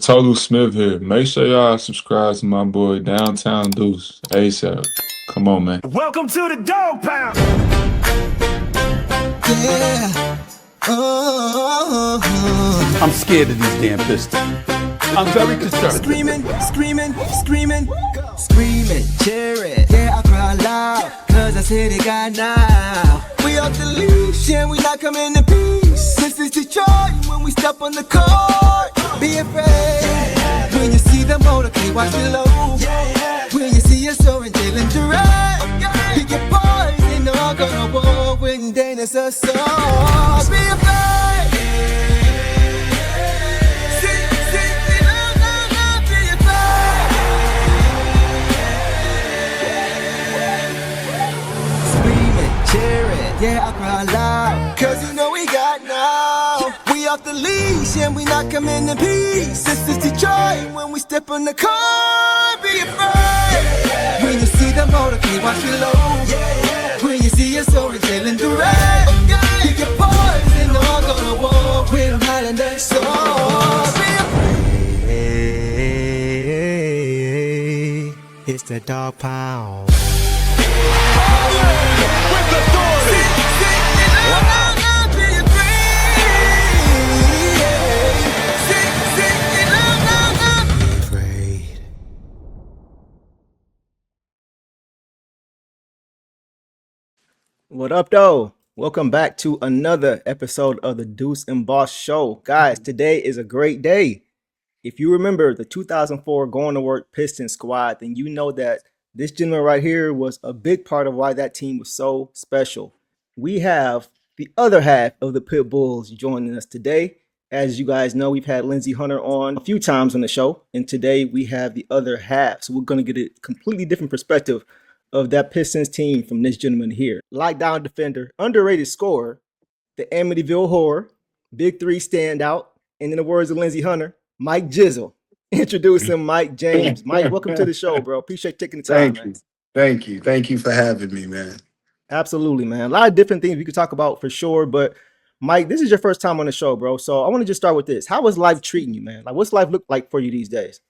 Total Smith here. Make sure y'all subscribe to my boy Downtown Deuce ASAP. Come on, man. Welcome to the dog pound. Yeah. I'm scared of these damn Pistons. I'm very concerned. Screaming, cheer it. Yeah, I cry loud, cause I said it got now. We off the leash and we not coming in peace. This is Detroit when we step on the court. Be afraid when you see the motorcade, watch below. When you see us soaring, dealing direct. Pick your poison, all gonna war when Dana's a song. Be afraid. Yeah, I cry loud, cause you know we got now. We off the leash and we not coming in peace. This is Detroit when we step on the car. Be afraid when you see the motorcade, watch below. When you see us soaring, sailing direct. Pick your poison, all gonna war with them Highlander songs. Be afraid. It's the dog pound. What up, though? Welcome back to another episode of the Deuce and Boss Show. Guys, today is a great day. If you remember the 2004 Going to Work Pistons squad, then you know that this gentleman right here was a big part of why that team was so special. We have the other half of the Pit Bulls joining us today. As you guys know, we've had Lindsey Hunter on a few times on the show, and today we have the other half. So we're going to get a completely different perspective of that Pistons team from this gentleman here. Lockdown defender, underrated scorer, the Amityville Horror, Big Three standout, and in the words of Lindsey Hunter, Mike Jizzle. Introducing Mike James. Mike, welcome to the show, bro. Appreciate taking the time, man. Thank you for having me, man. Absolutely, man. A lot of different things we could talk about for sure, but Mike, this is your first time on the show, bro. So I want to just start with this. How is life treating you, man? Like, what's life look like for you these days?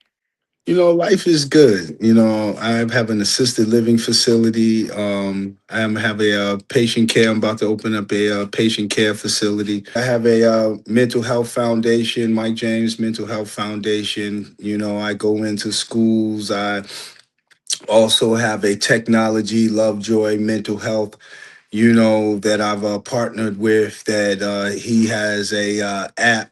You know, life is good. You know, I have an assisted living facility. I have a patient care. I'm about to open up a patient care facility. I have a mental health foundation, Mike James Mental Health Foundation. You know, I go into schools. I also have a technology, Lovejoy Mental Health, you know, that I've partnered with, that he has a app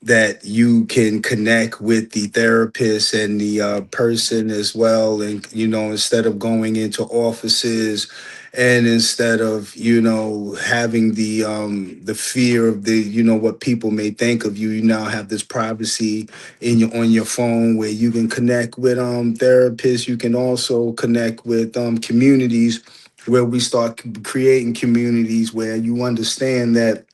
that you can connect with the therapist and the person as well. And, you know, instead of going into offices and instead of, you know, having the fear of the, you know, what people may think of you, you now have this privacy on your phone where you can connect with therapists. You can also connect with communities, where we start creating communities where you understand that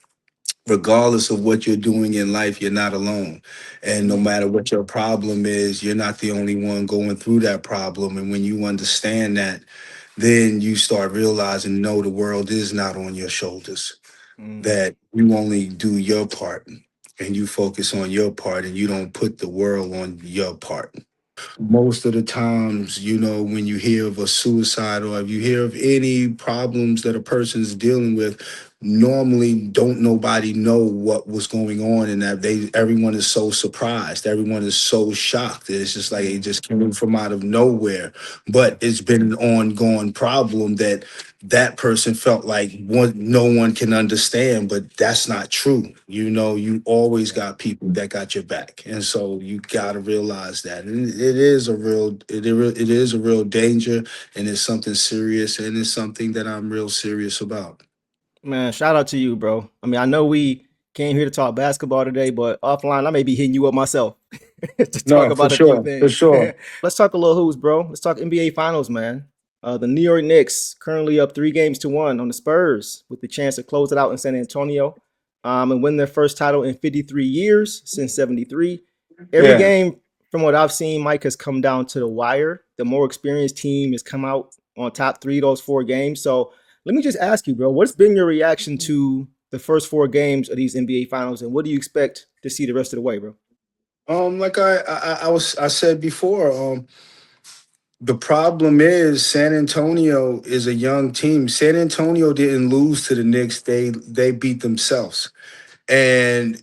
regardless of what you're doing in life, you're not alone. And no matter what your problem is, you're not the only one going through that problem. And when you understand that, then you start realizing, no, the world is not on your shoulders, that you only do your part and you focus on your part and you don't put the world on your part. Most of the times, you know, when you hear of a suicide or if you hear of any problems that a person's dealing with, normally don't nobody know what was going on, and that everyone is so surprised, everyone is so shocked. It's just like it just came from out of nowhere. But it's been an ongoing problem that person felt like no one can understand, but that's not true. You know, you always got people that got your back, and so you got to realize that. And it is a real danger, and it's something serious, and it's something that I'm real serious about. Man, shout out to you, bro. I mean, I know we came here to talk basketball today, but offline, I may be hitting you up myself to talk about a few things. For sure. Let's talk a little hoops, bro. Let's talk NBA Finals, man. The New York Knicks currently up 3-1 on the Spurs with the chance to close it out in San Antonio and win their first title in 53 years since 73. Every game, from what I've seen, Mike, has come down to the wire. The more experienced team has come out on top 3 of those 4 games. So let me just ask you, bro, what's been your reaction to the first 4 games of these NBA Finals, and what do you expect to see the rest of the way, bro? Like I said before, the problem is San Antonio is a young team. San Antonio didn't lose to the Knicks; they beat themselves. And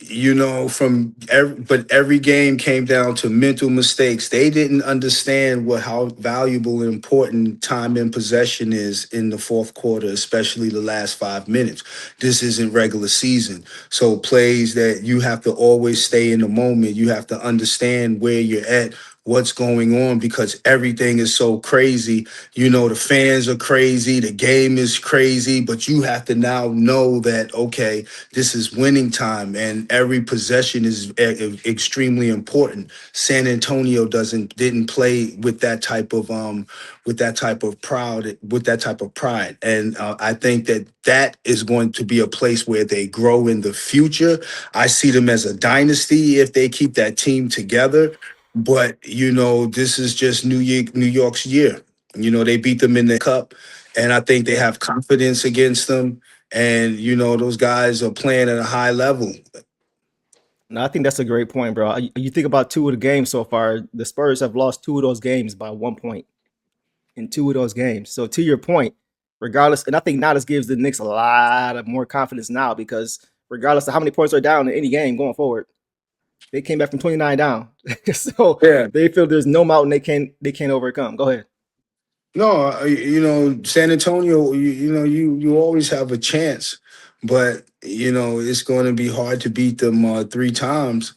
but every game came down to mental mistakes. They didn't understand how valuable and important time in possession is in the fourth quarter, especially the last 5 minutes. This isn't regular season, so plays that you have to always stay in the moment. You have to understand where you're at, what's going on, because everything is so crazy. The fans are crazy, the game is crazy, but you have to now know that, okay, this is winning time, and every possession is extremely important. San Antonio didn't play with that type of pride, and I think that is going to be a place where they grow in the future. I see them as a dynasty if they keep that team together. But this is just New York's year. They beat them in the cup, and I think they Yeah. have confidence against them. And those guys are playing at a high level. No, I think that's a great point, bro. You think about two of the games so far. The Spurs have lost two of those games by 1 point in two of those games. So to your point, regardless, and I think now this gives the Knicks a lot of more confidence now because regardless of how many points are down in any game going forward, they came back from 29 down. So Yeah. they feel there's no mountain they can't overcome. Go ahead. No, San Antonio, you always have a chance, but it's going to be hard to beat them 3 times.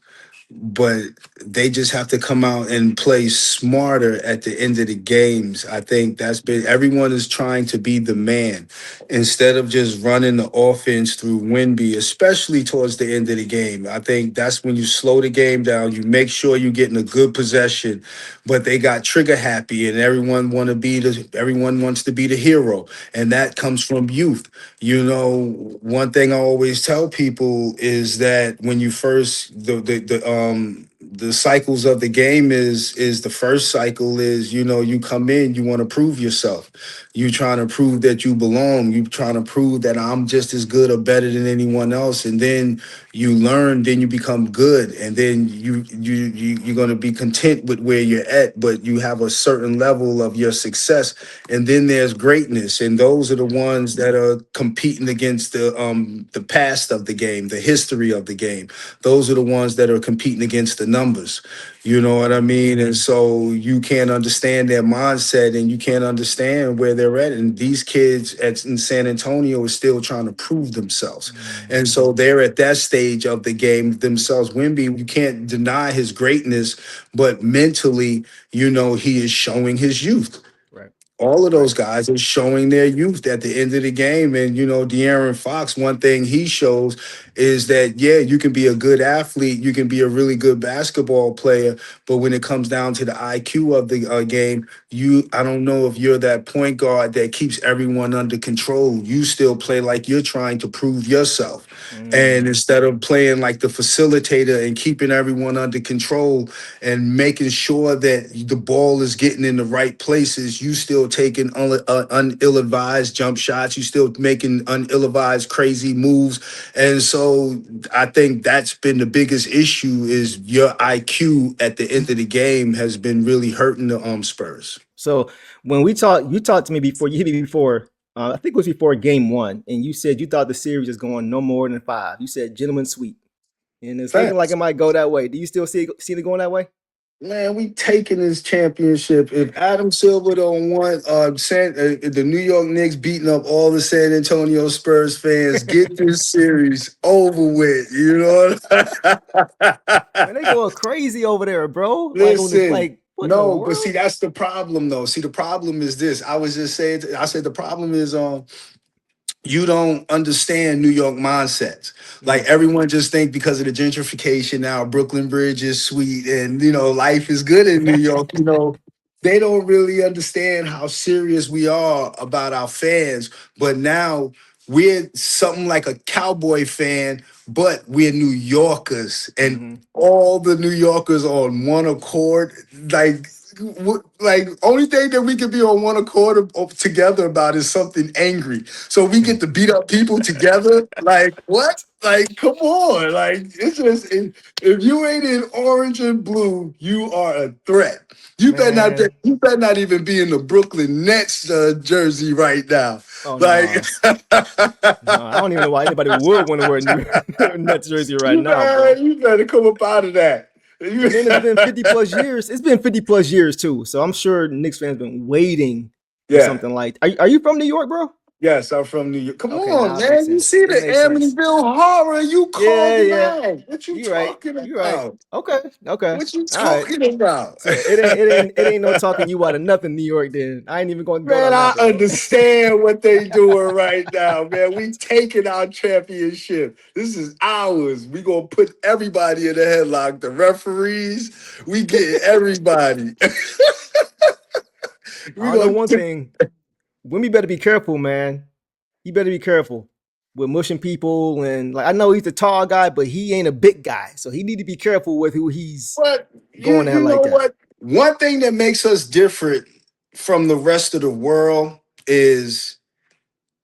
But they just have to come out and play smarter at the end of the games. I think that's been everyone is trying to be the man instead of just running the offense through Wemby, especially towards the end of the game. I think that's when you slow the game down. You make sure you're getting a good possession, but they got trigger happy, and everyone wants to be the hero, and that comes from youth. One thing I always tell people is that when you first the cycles of the game is the first cycle is you come in, you want to prove yourself, you trying to prove that you belong, you trying to prove that I'm just as good or better than anyone else, and then you learn, then you become good, and then you're going to be content with where you're at, but you have a certain level of your success, and then there's greatness, and those are the ones that are competing against the past of the game, the history of the game. Those are the ones that are competing against the numbers. You know what I mean? And so you can't understand their mindset, and you can't understand where they're at. And these kids in San Antonio are still trying to prove themselves. And so they're at that stage of the game themselves. Wemby, you can't deny his greatness, but mentally, he is showing his youth. Right. All of those Right. guys are showing their youth at the end of the game. And, De'Aaron Fox, one thing he shows is that, yeah, you can be a good athlete, you can be a really good basketball player, but when it comes down to the IQ of the game, I don't know if you're that point guard that keeps everyone under control. You still play like you're trying to prove yourself. And instead of playing like the facilitator and keeping everyone under control and making sure that the ball is getting in the right places, you still taking ill-advised jump shots, you still making ill-advised crazy moves. And so I think that's been the biggest issue is your IQ at the end of the game has been really hurting the Spurs. So when you talked to me before, you hit me before, I think it was before game one, and you said you thought the series is going no more than 5. You said gentleman sweep. And it's looking like Facts. it might go that way. Do you still see it going that way? Man, we taking this championship. If Adam Silver don't want the New York Knicks beating up all the San Antonio Spurs fans, get this series over with. You know Man, they going crazy over there, bro. Like on this, Listen, like what in the no, but world? see, that's the problem, though. See, the problem is this. I was just saying, I said the problem is you don't understand New York mindsets. Like everyone just think because of the gentrification now, Brooklyn Bridge is sweet and life is good in New York. They don't really understand how serious we are about our fans. But now we're something like a Cowboy fan, but we're New Yorkers, and Mm-hmm. all the New Yorkers are on one accord. Like like only thing that we can be on one accord together about is something angry. So we get to beat up people together. Like what? Like come on! Like it's just if you ain't in orange and blue, you are a threat. You better not. Man. You better not even be in the Brooklyn Nets jersey right now. Oh Like no. No, I don't even know why anybody would want to wear a New Nets jersey right now, bro. you better come up out of that. And then it's been 50 plus years. It's been 50 plus years too. So I'm sure Knicks fans been waiting for Yeah. something like. Are you from New York, bro? Yes, I'm from New York. Come Okay, on, nah, it man. makes You sense. see It the makes sense. Amityville horror. You called it Yeah. out. What you You right. talking You right. about? Okay. What you All right. talking about? So it ain't no talking you out of nothing, New York. Then I ain't even going to go Man, down I that road. understand what they doing right now, man. We taking our championship. This is ours. We gonna put everybody in the headlock. The referees, we get everybody. we I know gonna one thing. Women better be careful, man. You better be careful with mushing people, and like I know he's a tall guy, but he ain't a big guy, so he need to be careful with who he's But going at you know like that. what? One thing that makes us different from the rest of the world is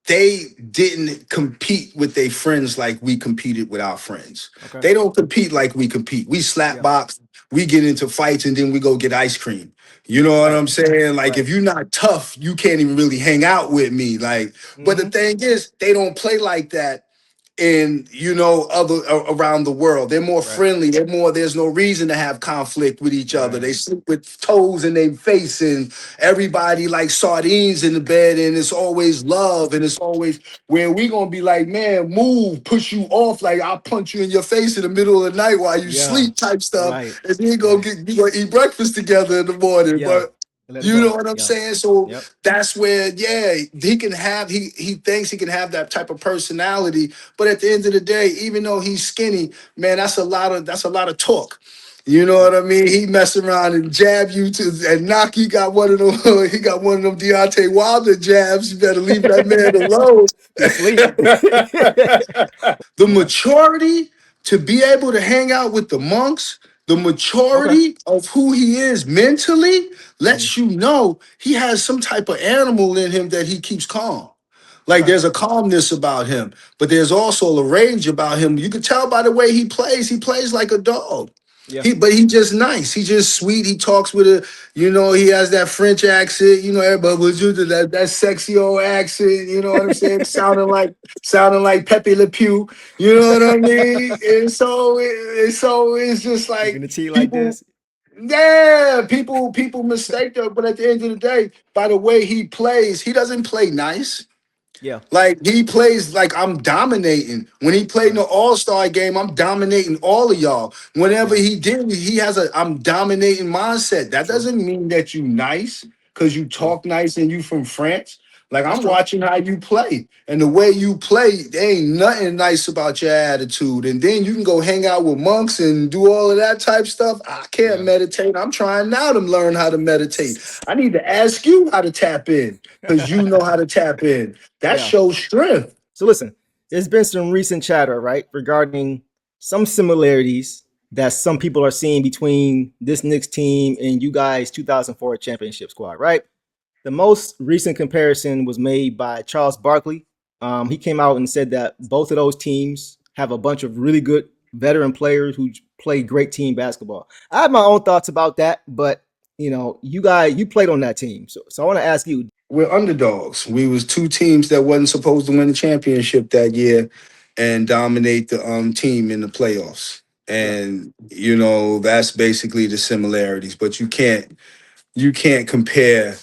they didn't compete with their friends like we competed with our friends. Okay. They don't compete like we compete. We slap Yeah. box, we get into fights, and then we go get ice cream. You know what Right. I'm saying? Like Right. if you're not tough, you can't even really hang out with me. Like, but the Mm-hmm. thing is, they don't play like that in other around the world. They're more Right. friendly. There's no reason to have conflict with each other. Right. They sleep with toes in their face, and everybody like sardines in the bed, and it's always love, and it's always where we gonna be like, man, move, push you off, like I'll punch you in your face in the middle of the night while you Yeah. sleep type stuff, Right. and then Right. we gonna eat breakfast together in the morning. Yeah. But Let it you know go. what I'm Yeah. saying? So Yep. that's where, yeah, he thinks he can have that type of personality, but at the end of the day, even though he's skinny, man, that's a lot of talk. You know what I mean? He mess around and jab you and knock. He got one of them. He got one of them Deontay Wilder jabs. You better leave that man alone. He sleep. The Yeah. maturity to be able to hang out with the monks, the Okay. maturity of who he is mentally Mm. lets you know he has some type of animal in him that he keeps calm. Like Okay. there's a calmness about him, but there's also a rage about him. You can tell by the way he plays. He plays like a dog. Yeah. But he just nice. He just sweet. He talks with he has that French accent. Everybody was using that sexy old accent. You know what I'm saying? Sounding like Pepe Le Pew. You know what I mean? So it's just Speaking like to T like people. this. Yeah, people mistake that, but at the end of the day, by the way he plays, he doesn't play nice. Yeah. Like he plays like I'm dominating. When he played in Right. the All-Star game, I'm dominating all of y'all. Whenever Yeah. he did, he has a I'm dominating mindset. That True. doesn't mean that you nice because you True. talk nice and you from France. Like That's I'm true. watching how you play. And the way you play, there ain't nothing nice about your attitude. And then you can go hang out with monks and do all of that type stuff. I can't Yeah. meditate. I'm trying now to learn how to meditate. I need to ask you how to tap in because you know how to tap in. That Yeah. shows strength. So listen, there's been some recent chatter, right, regarding some similarities that some people are seeing between this Knicks team and you guys' 2004 championship squad, right? The most recent comparison was made by Charles Barkley. He came out and said that both of those teams have a bunch of really good veteran players who play great team basketball. I have my own thoughts about that, but you played on that team, so I want to ask you. We're underdogs. We was two teams that wasn't supposed to win the championship that year and dominate the team in the playoffs. Yeah, And that's basically the similarities. But you can't compare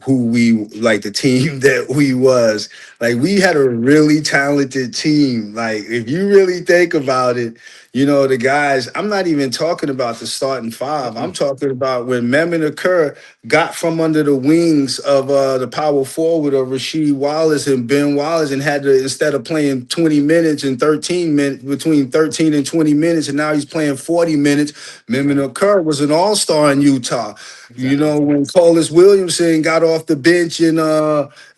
who we like the team that we was. Like we had a really talented team. Like if you really think about it, the guys, I'm not even talking about the starting five. I'm mm-mm. talking about when Mehmet Okur got from under the wings of the power forward of Rasheed Wallace and Ben Wallace and had to, instead of playing 20 minutes and 13 minutes, between 13 and 20 minutes, and now he's playing 40 minutes. Mehmet Okur was an all-star in Utah. Exactly. When Carlos Williamson got off the bench in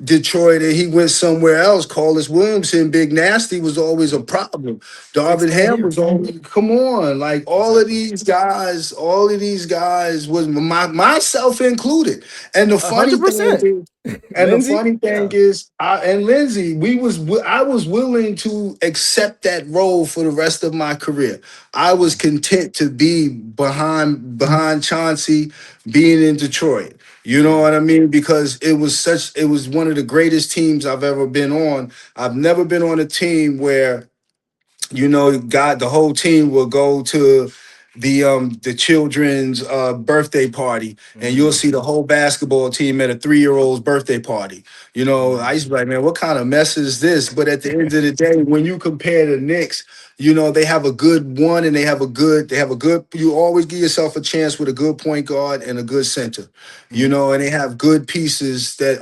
Detroit and he went somewhere else, Carlos Williamson, Big Nasty, was always a problem. Same Darvin thing Ham here. was always come on, like Exactly. all of these guys was myself included. And the funny thing 100%. is, Lindsey? Yeah. and Lindsey, I was willing to accept that role for the rest of my career. I was Mm, content to be behind Chauncey, being in Detroit. You know yeah. what I mean? Because it was one of the greatest teams I've ever been on. I've never been on a team where God, the whole team will go to the children's birthday party, and you'll Mm, see the whole basketball team at a 3-year-old's birthday party. I used to be like, man, what kind of mess is this? But at the end of the day, when you compare the Knicks, they have a good one, and they have a good. You always give yourself a chance with a good point guard and a good center. mm, And they have good pieces that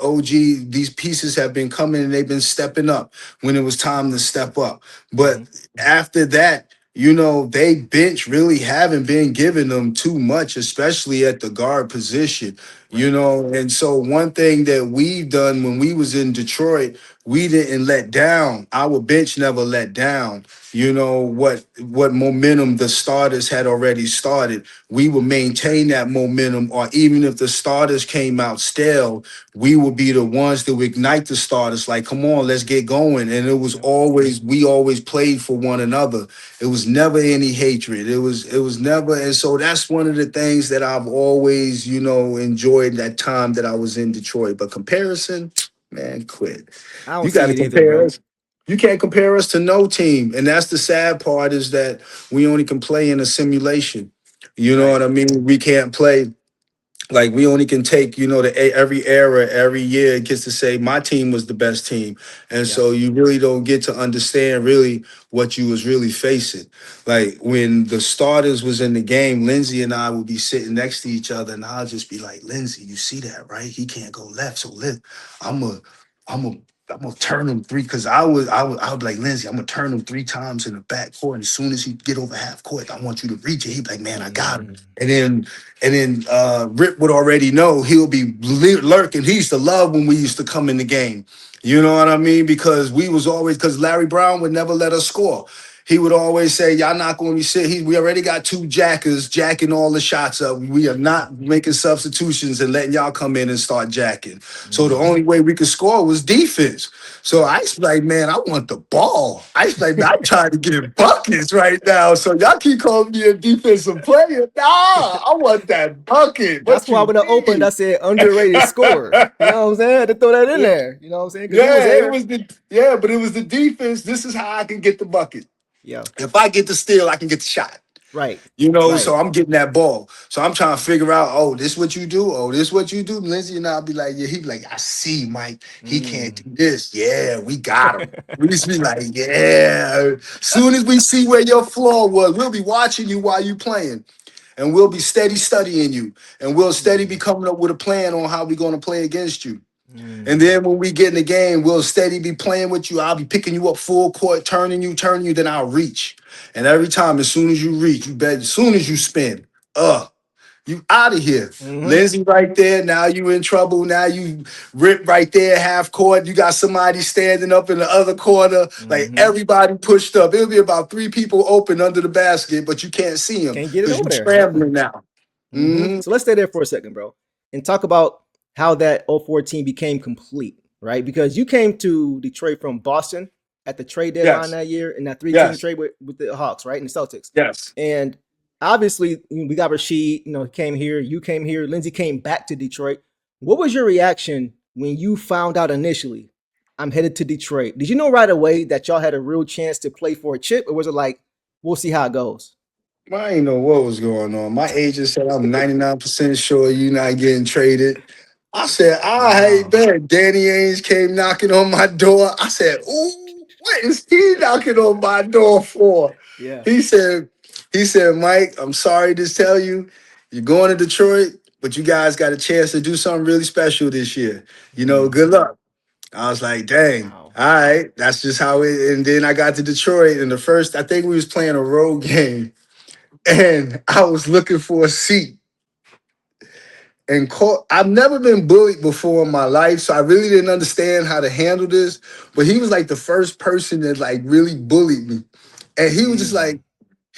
these pieces have been coming, and they've been stepping up when it was time to step up. But mm, after that, they bench really haven't been giving them too much, especially at the guard position. right. And so one thing that we've done when we was in Detroit, we didn't let down. Our bench never let down. What momentum the starters had already started. We would maintain that momentum, or even if the starters came out stale, we would be the ones to ignite the starters. Like, come on, let's get going. And it was Yep. always we always played for one another. It was never any hatred. It was never. And so that's one of the things that I've always enjoyed that time that I was in Detroit. But comparison, man, quit. I don't You got see to it either, compare bro. us. You can't compare us to no team. And that's the sad part, is that we only can play in a simulation. You know Right. what I mean? We can't play, like, we only can take every era, every year it gets to say my team was the best team. And Yep. so you really don't get to understand really what you was really facing. Like, when the starters was in the game, Lindsey and I would be sitting next to each other, and I'll just be like, Lindsey, you see that, right? He can't go left, so i'm a i'm a I'm gonna turn him three, because I would be like, Lindsey, I'm gonna turn him 3 times in the back court. And as soon as he get over half court, I want you to reach it. He'd be like, man, I got him. Mm, And then Rip would already know he'll be lurking. He used to love when we used to come in the game. You know what I mean? Because Larry Brown would never let us score. He would always say, y'all not going to be sitting. We already got 2 jackers jacking all the shots up. We are not making substitutions and letting y'all come in and start jacking. So the mm. only way we could score was defense. So I was like, man, I want the ball. I was like, man, I'm trying to get buckets right now. So y'all keep calling me a defensive player. Nah, I want that bucket. That's What why you when I opened, I mean? said underrated scorer. You know what I'm saying? I had to throw that in there. You know what I'm saying? Because he was Yeah, there. but it was the defense. This is how I can get the bucket. Yeah. If I get the steal, I can get the shot. Right. So Right. I'm getting that ball. So I'm trying to figure out, oh, this what you do? Oh, this what you do? Lindsey and I'll be like, yeah, he'd be like, I see, Mike. He can't Mm. do this. Yeah, we got him. We just be like, yeah. Soon as we see where your flaw was, we'll be watching you while you playing. And we'll be steady studying you. And we'll steady be Mm. coming up with a plan on how we're going to play against you. And Mm. then when we get in the game, we'll steady be playing with you. I'll be picking you up full court, turning you, then I'll reach. And every time, as soon as you reach, as soon as you spin, you out of here. Hmm. Lindsey right there. Now you in trouble. Now you Rip right there, half court. You got somebody standing up in the other corner. Like, Hmm. everybody pushed up. It'll be about 3 people open under the basket, but you can't see them Can't get it because over you're there. Yep. scrambling now. So let's stay there for a second, bro, and talk about how that '04 team became complete, right? Because you came to Detroit from Boston at the trade deadline Yes. that year in that 3-team Yes. trade with the Hawks, right? And the Celtics. Yes. And obviously, we got Rasheed, he came here, you came here, Lindsey came back to Detroit. What was your reaction when you found out initially, I'm headed to Detroit? Did you know right away that y'all had a real chance to play for a chip, or was it like, we'll see how it goes? I didn't know what was going on. My agent said, I'm 99% sure you're not getting traded. I said, hey, Wow. man. Danny Ainge came knocking on my door. I said, ooh, what is he knocking on my door for? Yeah. He said, Mike, I'm sorry to tell you, you're going to Detroit, but you guys got a chance to do something really special this year. Mm. Good luck. I was like, dang, Wow. all right, that's just how it. And then I got to Detroit, and I think we was playing a road game, and I was looking for a seat and caught. I've never been bullied before in my life, so I really didn't understand how to handle this. But he was like the first person that like really bullied me, and he was just Mm. like,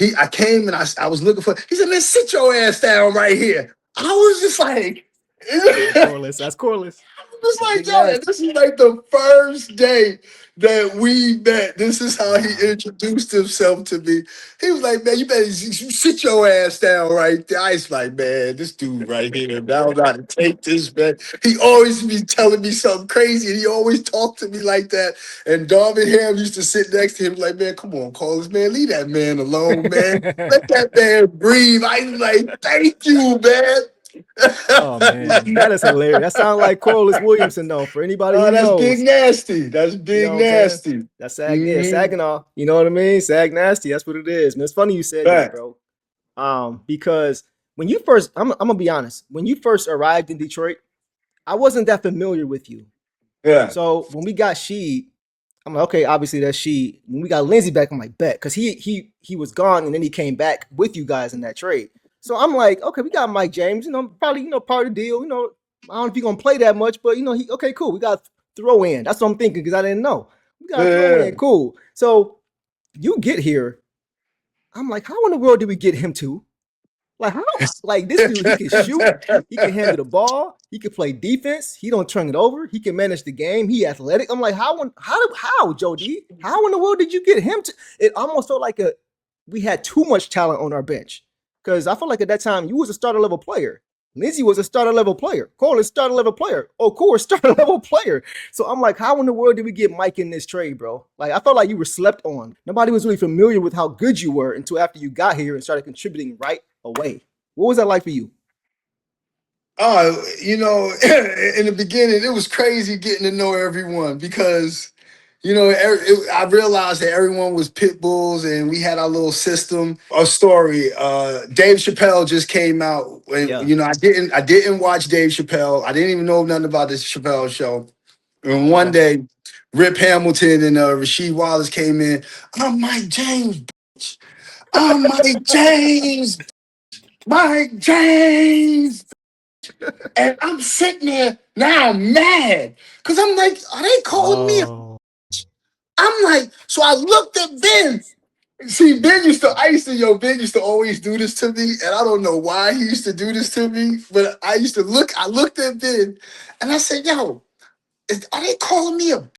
I came and I was looking for. He said, "Man, sit your ass down right here." I was just like, That's Corliss. That's Corliss. was That's like, Big yo, Nasty. this is like the first day that we met. This is how he Wow. introduced himself to me. He was like, man, you better sit your ass down right there. I was like, man, this dude right here, man, I don't know how to take this, man. He always be telling me something crazy, and he always talked to me like that. And Darvin Ham used to sit next to him like, man, come on, Carlos, man, leave that man alone, man. Let that man breathe. I was like, thank you, man. Oh man, that is hilarious. That sounds like Corliss Williamson though. For anybody Oh, who that's Big knows, Nasty. That's you know Big what I'm saying? Nasty. That's Mm-hmm. Saginaw. You know what I mean? Sag Nasty. That's what it is. Man, it's funny you said that, Right. bro. Because when you first, I'm gonna be honest. When you first arrived in Detroit, I wasn't that familiar with you. Yeah. So when we got Sheed, I'm like, okay, obviously that's Sheed. When we got Lindsey back, I'm like, bet, because he was gone and then he came back with you guys in that trade. So I'm like, okay, we got Mike James, probably part of the deal. I don't know if he's gonna play that much, but he okay, cool. We got throw in. That's what I'm thinking because I didn't know. We got throw Yeah. in, cool. So you get here, I'm like, how in the world did we get him to? Like how? Like this dude, he can shoot, he can handle the ball, he can play defense, he don't turn it over, he can manage the game, he athletic. I'm like, how, Joe D? How in the world did you get him to? It almost felt like we had too much talent on our bench because I felt like at that time you was a starter level player. Lindsey was a starter level player. Cole is starter level player. Okur starter level player. So I'm like, how in the world did we get Mike in this trade, bro? Like I felt like you were slept on. Nobody was really familiar with how good you were until after you got here and started contributing right away. What was that like for you? Oh, in the beginning, it was crazy getting to know everyone because, I realized that everyone was pit bulls and we had our little system. A story. Dave Chappelle just came out, and Yeah. I didn't watch Dave Chappelle. I didn't even know nothing about this Chappelle show. And one Okay. day, Rip Hamilton and Rasheed Wallace came in. I'm Mike James. I'm Mike James. Mike James. And I'm sitting there now, I'm mad because I'm like, are they calling me? Oh. I'm like, so I looked at Ben. See, Ben used to always do this to me, and I don't know why he used to do this to me, but I looked at Ben, and I said, yo, are they calling me a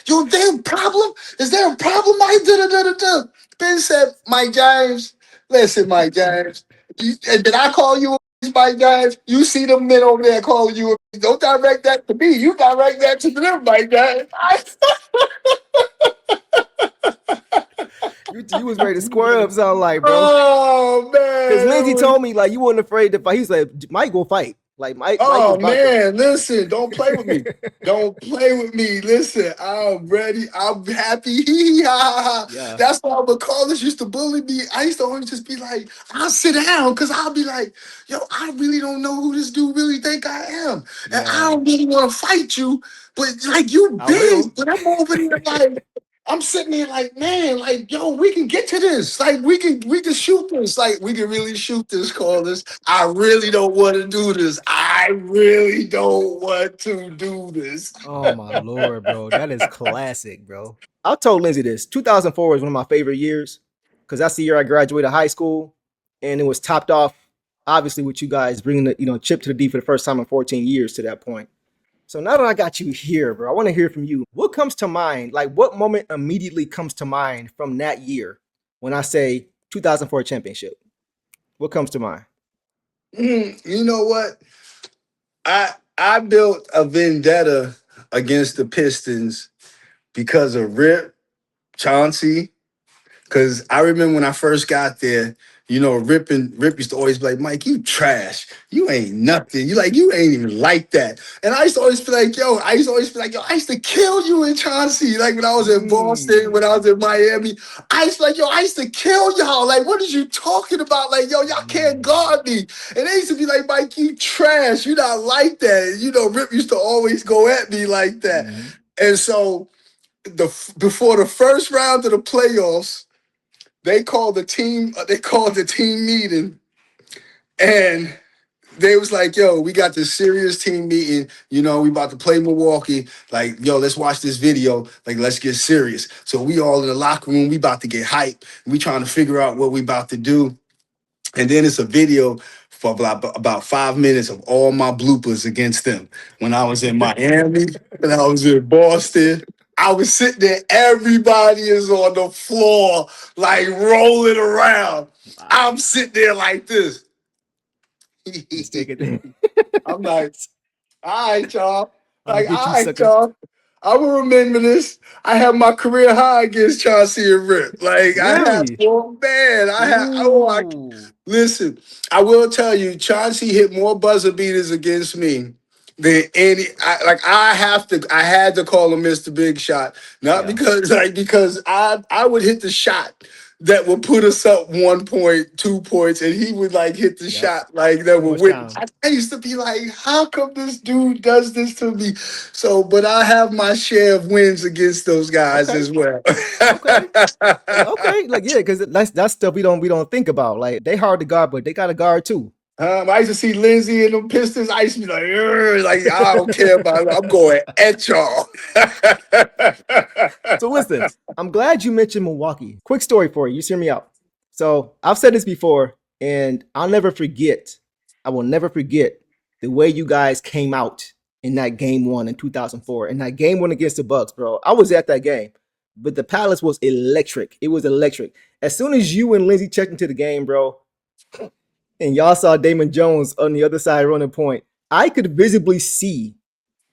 yo, damn problem? Is there a problem? Ben said, Mike James, listen, Mike James. And did I call you a bitch, Mike James? You see them men over there calling you a bitch. Don't direct that to me. You direct that to them, Mike James. You was ready to square up, sound like, bro. Oh Because man, that Lindsey was told me like you wasn't afraid to fight. He's like, Mike will fight. Like Mike was oh about to. man, listen, don't play with me. Don't play with me. Listen, I'm ready. I'm happy. Hee hee ha ha ha. Yeah. That's why McCallus used to bully me. I used to always just be like, I'll sit down because I'll be like, yo, I really don't know who this dude really think I am. And I Yeah. don't really want to fight you, but like you I big. will. But I'm over there like I'm sitting there like, man, like, yo, we can get to this. Like, we can shoot this. Like, we can really shoot this, Carlos. I really don't want to do this. I really don't want to do this. Oh my lord, bro. That is classic, bro. I told Lindsey this. 2004 is one of my favorite years because that's the year I graduated high school, and it was topped off, obviously, with you guys bringing the chip to the D for the first time in 14 years to that point. So now that I got you here, bro, I want to hear from you. What comes to mind? Like, what moment immediately comes to mind from that year when I say 2004 championship? What comes to mind? You know what? I built a vendetta against the Pistons because of Rip, Chauncey. Because I remember when I first got there, Rip used to always be like, Mike, you trash. You ain't nothing. You ain't even like that. And I used to always be like, I used to kill you in Chauncey. Like when I was in Boston, when I was in Miami, I used to like, I used to kill y'all. Like, what is you talking about? Like, y'all can't guard me. And they used to be like, Mike, you trash. You not like that. Rip used to always go at me like that. Mm-hmm. And so before the first round of the playoffs, they called the team meeting, and they was like, yo, we got this serious team meeting. You know, we about to play Milwaukee. Like, yo, let's watch this video. Like, let's get serious. So we all in the locker room. We about to get hyped. We trying to figure out what we about to do. And then it's a video for about 5 minutes of all my bloopers against them. When I was in Miami, when I was in Boston, I was sitting there. Everybody is on the floor, like rolling around. I'm sitting there like this. Just take it. I'm like, all right, y'all. I'm gonna Like, get all you, right, sucker. y'all. I will remember this. I have my career high against Chauncey and Rip. Like, I have, Really? oh man, Ooh. listen, I will tell you, Chauncey hit more buzzer beaters against me than any. I had to call him Mr. Big Shot, not Yeah. because I would hit the shot that would put us up 1 point, 2 points, and he would like hit the Yep. shot like that Too would much win. time. I used to be like, how come this dude does this to me? So, but I have my share of wins against those guys Okay. as well. Okay. Okay. Like, yeah, because that's stuff we don't think about. Like, they hard to guard, but they got to guard too. I used to see Lindsey and them Pistons. I used to be like, "Ugh," like I don't care about it. I'm going at y'all. So listen, I'm glad you mentioned Milwaukee. Quick story for you. Just hear me out. So I've said this before, and I'll never forget. I will never forget the way you guys came out in that game one in 2004. In that game one against the Bucks, bro. I was at that game, but the Palace was electric. It was electric. As soon as you and Lindsey checked into the game, bro, and y'all saw Damon Jones on the other side running point, I could visibly see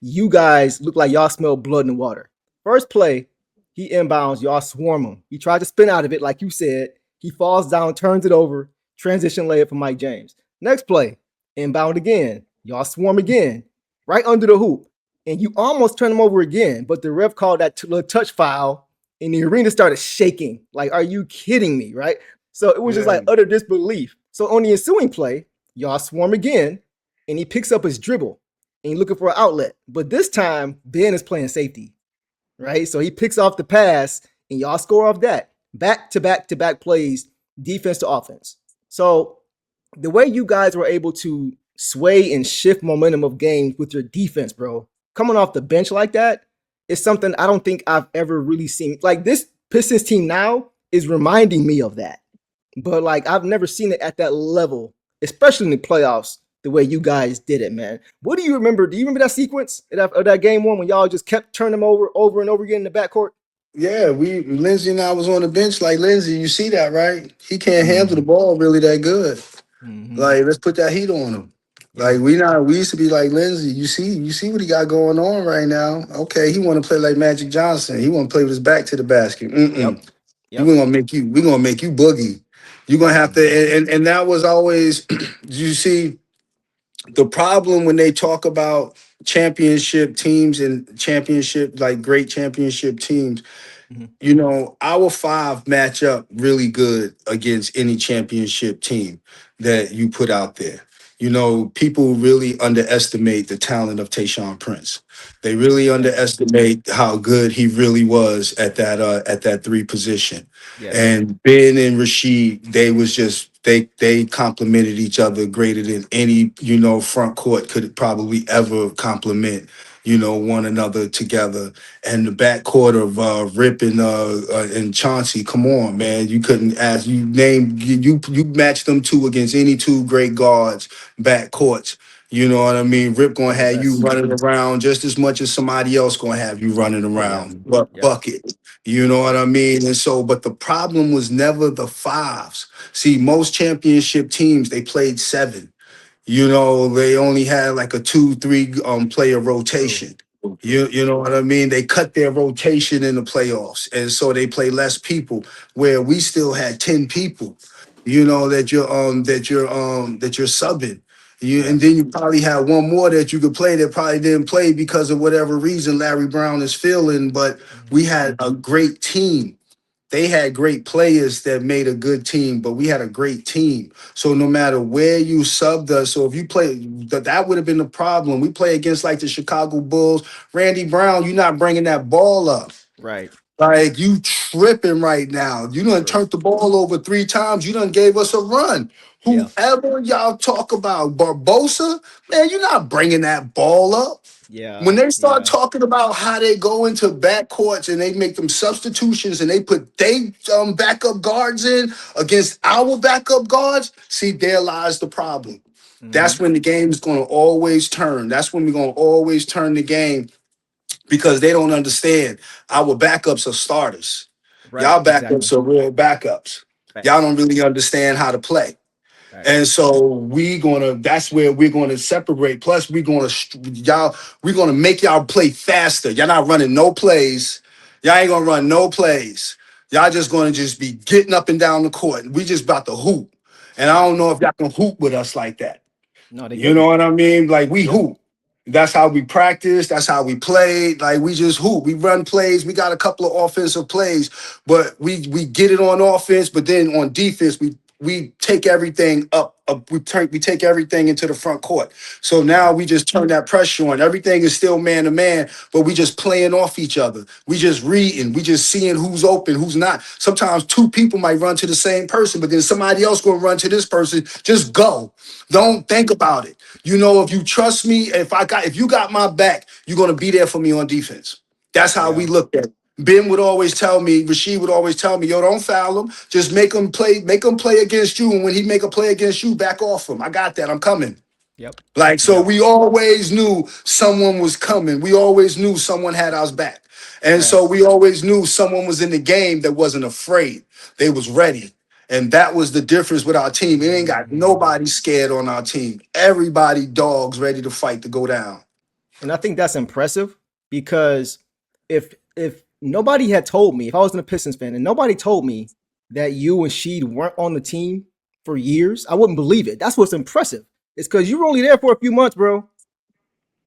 you guys look like y'all smell blood in the water. First play, he inbounds, y'all swarm him. He tried to spin out of it, like you said. He falls down, turns it over, transition layup for Mike James. Next play, inbound again. Y'all swarm again, right under the hoop. And you almost turn him over again, but the ref called that little touch foul, and the arena started shaking. Like, are you kidding me, right? So it was just like utter disbelief. So on the ensuing play, y'all swarm again, and he picks up his dribble, and he's looking for an outlet. But this time, Ben is playing safety, right? So he picks off the pass, and y'all score off that. Back to back to back plays, defense to offense. So the way you guys were able to sway and shift momentum of games with your defense, bro, coming off the bench like that is something I don't think I've ever really seen. Like, this Pistons team now is reminding me of that. But like, I've never seen it at that level, especially in the playoffs, the way you guys did it, man. What do you remember? Do you remember that sequence of that game one when y'all just kept turning them over and over again in the backcourt? Yeah, Lindsey and I was on the bench. Like, Lindsey, you see that, right? He can't handle the ball really that good. Mm-hmm. Like, let's put that heat on him. Like, we used to be like, Lindsey, you see what he got going on right now. Okay, he want to play like Magic Johnson. He want to play with his back to the basket. Yep. We're gonna make you boogie. You're gonna have to, and that was always, you see, the problem when they talk about championship teams and championship, like great championship teams, you know, our five match up really good against any championship team that you put out there. You know, people really underestimate the talent of Tayshaun Prince. They really underestimate how good he really was at that three position. Yes. And Ben and Rasheed, they complemented each other greater than any, you know, front court could probably ever complement, you know, one another together. And the backcourt of Rip and Chauncey, come on, man. You couldn't ask, you match them two against any two great guards, backcourts. You know what I mean? Rip gonna have you running around just as much as somebody else gonna have you running around. But bucket. You know what I mean? And so, but the problem was never the fives. See, most championship teams, they played seven. You know, they only had like a 2-3 player rotation. You know what I mean? They cut their rotation in the playoffs, and so they play less people. Where we still had 10 people, you know, that you're subbing. And then you probably had one more that you could play that probably didn't play because of whatever reason Larry Brown is feeling. But we had a great team. They had great players that made a good team, but we had a great team. So no matter where you subbed us, so if you play, that would have been the problem. We play against like the Chicago Bulls. Randy Brown, you're not bringing that ball up. Right. Like, you tripping right now. You done turned the ball over 3 times. You done gave us a run. Yeah. Whoever y'all talk about, Barbosa, man, you're not bringing that ball up. Yeah. When they start Yeah. talking about how they go into backcourts and they make them substitutions and they put they backup guards in against our backup guards, see, there lies the problem. Hmm. That's when the game is going to always turn. That's when we're going to always turn the game because they don't understand our backups are starters. Right. Y'all Exactly. backups are real backups. Y'all Facts. don't really understand how to play. Facts. And so that's where we're gonna separate. Plus, we're gonna make y'all play faster. Y'all not running no plays. Y'all ain't gonna run no plays. Y'all just gonna just be getting up and down the court. We just about to hoop. And I don't know if y'all can hoop with us like that. No, they You know couldn't. what I mean? Like we Yep. hoop. That's how we practice. That's how we play. Like we just hoop. We run plays. We got a couple of offensive plays, but we get it on offense. But then on defense, we take everything up. We take everything into the front court. So now Yeah. we just turn that pressure on. Everything is still man to man, but we just playing off each other. We just reading. We just seeing who's open, who's not. Sometimes two people might run to the same person, but then somebody else gonna run to this person. Just go. Yeah. Don't think about it. You know, if you trust me, if you got my back, you're gonna be there for me on defense. That's how we Yeah. looked at it. Ben would always tell me, Rasheed would always tell me, yo, don't foul him. Just make him play against you. And when he make a play against you, back off him. I got that. I'm coming. Yep. Like, so Yep. we always knew someone was coming. We always knew someone had our back. And so Facts. we always knew someone was in the game that wasn't afraid. They was ready. And that was the difference with our team. It ain't got nobody scared on our team. Everybody dogs ready to fight to go down. And I think that's impressive because if nobody had told me, if I wasn't a Pistons fan and nobody told me that you and Sheed weren't on the team for years, I wouldn't believe it. That's what's impressive. It's because you were only there for a few months, bro.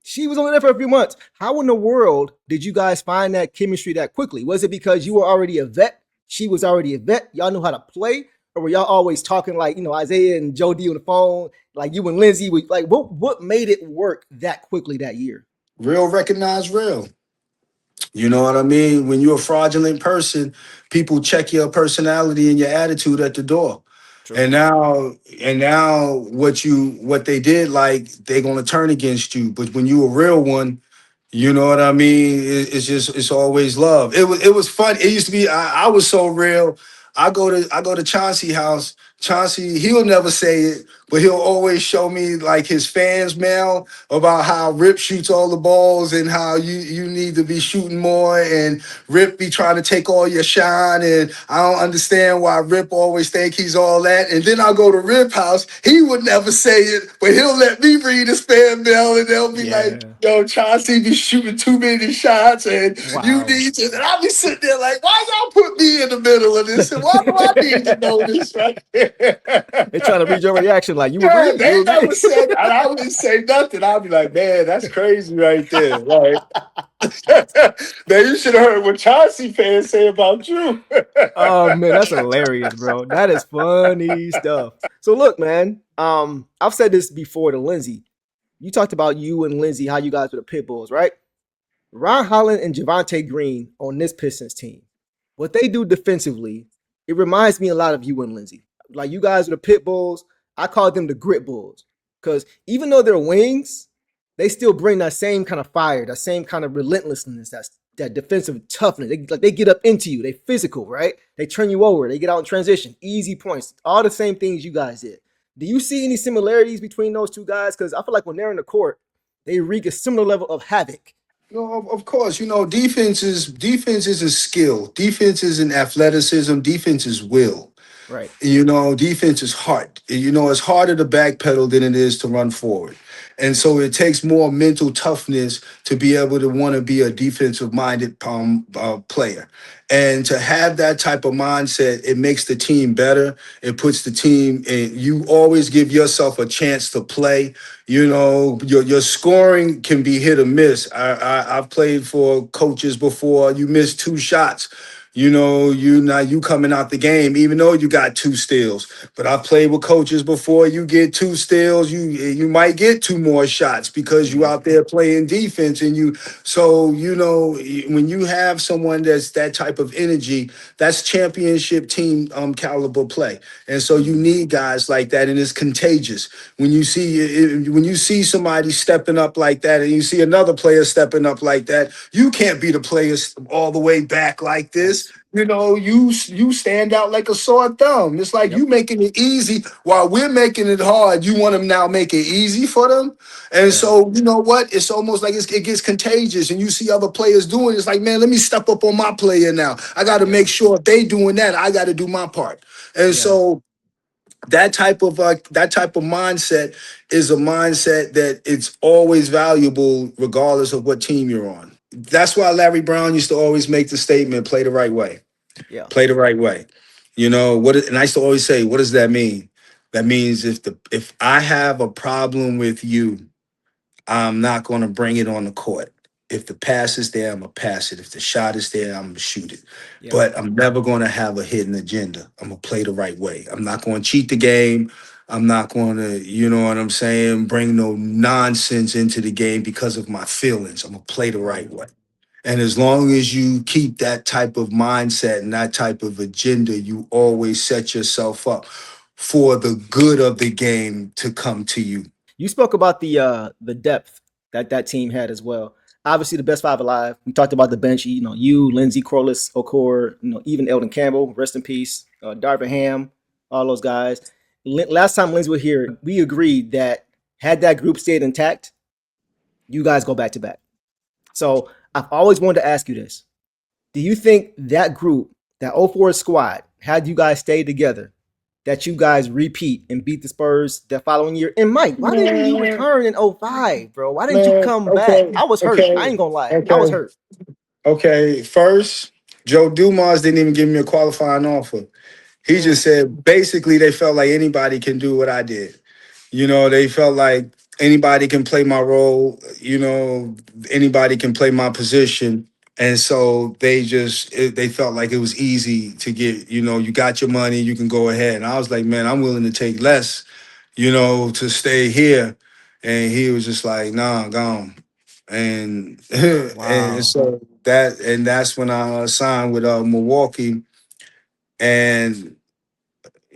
She was only there for a few months. How in the world did you guys find that chemistry that quickly? Was it because you were already a vet? She was already a vet. Y'all knew how to play, or were y'all always talking like Isaiah and Joe D on the phone, like you and Lindsey? Like what made it work that quickly that year? Real recognize real. You know what I mean? When you're a fraudulent person, people check your personality and your attitude at the door. True. And now what they did, like they're gonna turn against you. But when you a real one, you know what I mean? It's always love. It was fun. It used to be I was so real. I go to Chauncey house. Chauncey, he'll never say it, but he'll always show me like his fans mail about how Rip shoots all the balls and how you need to be shooting more and Rip be trying to take all your shine and I don't understand why Rip always think he's all that. And then I'll go to Rip house. He would never say it, but he'll let me read his fan mail and they'll be like, Yeah. yo, Chauncey be shooting too many shots and you Wow. need to. And I'll be sitting there like, why y'all put me in the middle of this? And why do I need to know this, right? They're trying to read your reaction. Like you Yeah, agree? You they agree? never said, and I wouldn't say nothing. I'll be like, man, that's crazy right there. Like, man, you should have heard what Chauncey fans say about you. Oh man, that's hilarious, bro. That is funny stuff. So look, man. I've said this before to Lindsey. You talked about you and Lindsey, how you guys were the pit bulls, right? Ron Holland and Javonte Green on this Pistons team. What they do defensively, it reminds me a lot of you and Lindsey. Like you guys are the pit bulls. I call them the grit bulls. Because even though they're wings, they still bring that same kind of fire, that same kind of relentlessness, that defensive toughness. They get up into you. They physical, right? They turn you over. They get out in transition, easy points, all the same things you guys did. Do you see any similarities between those two guys? Because I feel like when they're in the court, they wreak a similar level of havoc. Of course, defense is a skill. Defense is an athleticism. Defense is will. Right. Defense is hard. It's harder to backpedal than it is to run forward. And so it takes more mental toughness to be able to want to be a defensive minded player. And to have that type of mindset, it makes the team better. It puts the team, and you always give yourself a chance to play. Your scoring can be hit or miss. I've played for coaches before. You miss two shots. You coming out the game, even though you got 2 steals. But I've played with coaches before. You get 2 steals, you might get 2 more shots because you out there playing defense, and you. So when you have someone that's that type of energy, that's championship team caliber play, and so you need guys like that, and it's contagious. When you see somebody stepping up like that, and you see another player stepping up like that, you can't be the players all the way back like this. You stand out like a sore thumb. It's like you making it easy while we're making it hard. You want them now make it easy for them, and so you know what? It's almost like it gets contagious, and you see other players doing it. It's like, man, let me step up on my player now. I got to make sure if they doing that, I got to do my part, and so that type of mindset is a mindset that it's always valuable regardless of what team you're on. That's why Larry Brown used to always make the statement, play the right way. Yeah. Play the right way. And I used to always say, what does that mean? That means if I have a problem with you, I'm not going to bring it on the court. If the pass is there, I'm going to pass it. If the shot is there, I'm going to shoot it. Yeah. But I'm never going to have a hidden agenda. I'm going to play the right way. I'm not going to cheat the game. I'm not going to, you know what I'm saying, bring no nonsense into the game because of my feelings. I'm going to play the right way. And as long as you keep that type of mindset and that type of agenda, you always set yourself up for the good of the game to come to you. You spoke about the depth that team had as well. Obviously, the best 5 alive. We talked about the bench. You, Lindsey, Corliss, Okor, even Eldon Campbell, rest in peace. Darvin Ham, all those guys. Last time Lindsey was here, we agreed that had that group stayed intact, you guys go back to back. So I've always wanted to ask you this: do you think that group, that 04 squad, had you guys stayed together, that you guys repeat and beat the Spurs the following year? And Mike, why didn't you return in 05, bro? Why didn't you come back? I was hurt. I ain't gonna lie. I was hurt. Okay, first, Joe Dumas didn't even give me a qualifying offer. He just said, basically, they felt like anybody can do what I did. They felt like anybody can play my role. Anybody can play my position. And so they felt like it was easy to get, you got your money, you can go ahead. And I was like, man, I'm willing to take less, to stay here. And he was just like, nah, gone. And and so that's when I signed with Milwaukee. And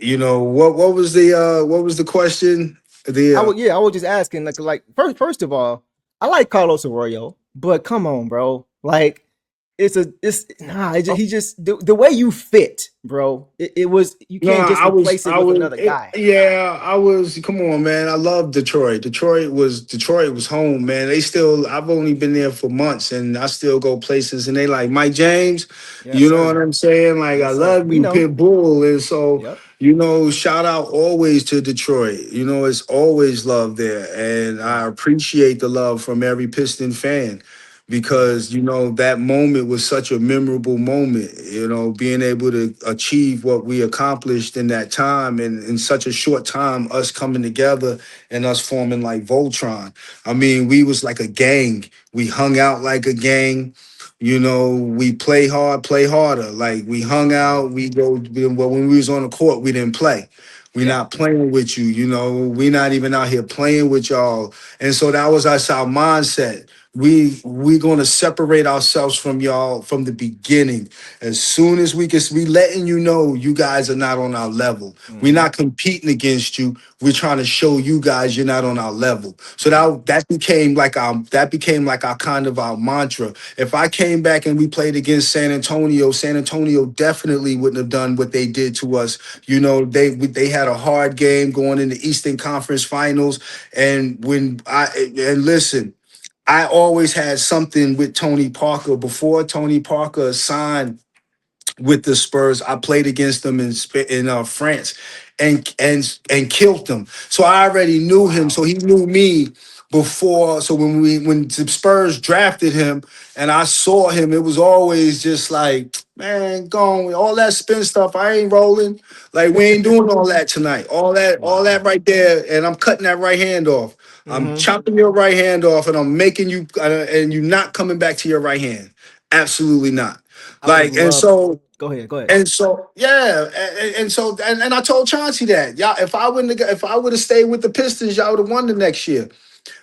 what was the question? I was just asking, like first of all, I like Carlos Arroyo, but come on, bro. Like, he just the way you fit, bro. It was, you can't just replace it with another guy. Come on, man. I love Detroit. Detroit was home, man. I've only been there for months, and I still go places, and they like Mike James. Yes, sir. What I'm saying? Like, Yes, I love you, Pitbull. And so, Yep. shout out always to Detroit. It's always love there. And I appreciate the love from every Piston fan, because that moment was such a memorable moment, being able to achieve what we accomplished in that time, and in such a short time, us coming together and us forming like Voltron. I mean, we was like a gang. We hung out like a gang. We play hard, play harder. Like, we hung out, when we was on the court, we didn't play. We're not playing with you, we're not even out here playing with y'all. And so that was our mindset. We going to separate ourselves from y'all from the beginning. As soon as we letting you guys are not on our level. Mm-hmm. We're not competing against you. We're trying to show you guys you're not on our level. So that became like our kind of our mantra. If I came back and we played against San Antonio definitely wouldn't have done what they did to us. They had a hard game going in the Eastern Conference Finals, and listen, I always had something with Tony Parker. Before Tony Parker signed with the Spurs, I played against them in France and killed them. So I already knew him. So he knew me before. So when the Spurs drafted him and I saw him, it was always just like, man, gone with all that spin stuff. I ain't rolling. Like, we ain't doing all that tonight. All that right there. And I'm cutting that right hand off. I'm chopping your right hand off, and I'm making you, and you're not coming back to your right hand. Absolutely not. And so Go ahead. Go ahead. And so, yeah, and I told Chauncey that, y'all, if I would have stayed with the Pistons, y'all would have won the next year.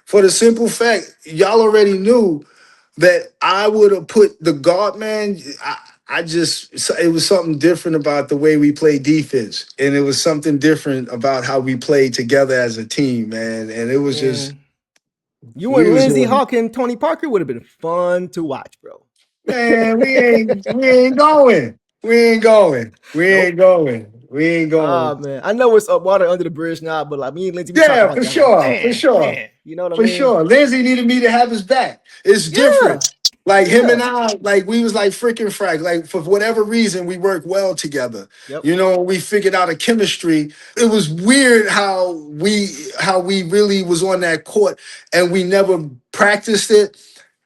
For the simple fact, y'all already knew that I would have put the guard man. I just, it was something different about the way we play defense, and it was something different about how we played together as a team, man. And it was just, Man, you we and was Lindsey doing, Hawk and Tony Parker would have been fun to watch, bro. man, we ain't going, we ain't going, we Nope. ain't going, we ain't Ah, going. man. I know it's up water under the bridge now, but like me and Lindsey, we talk Yeah, about for that. Like, sure, for sure. man. You know what I For mean? sure. Lindsey needed me to have his back. It's Yeah. different. Like him Yeah. and I, like we was like freaking frag. Like for whatever reason, we worked well together. Yep. You know, we figured out a chemistry. It was weird how we really was on that court and we never practiced it.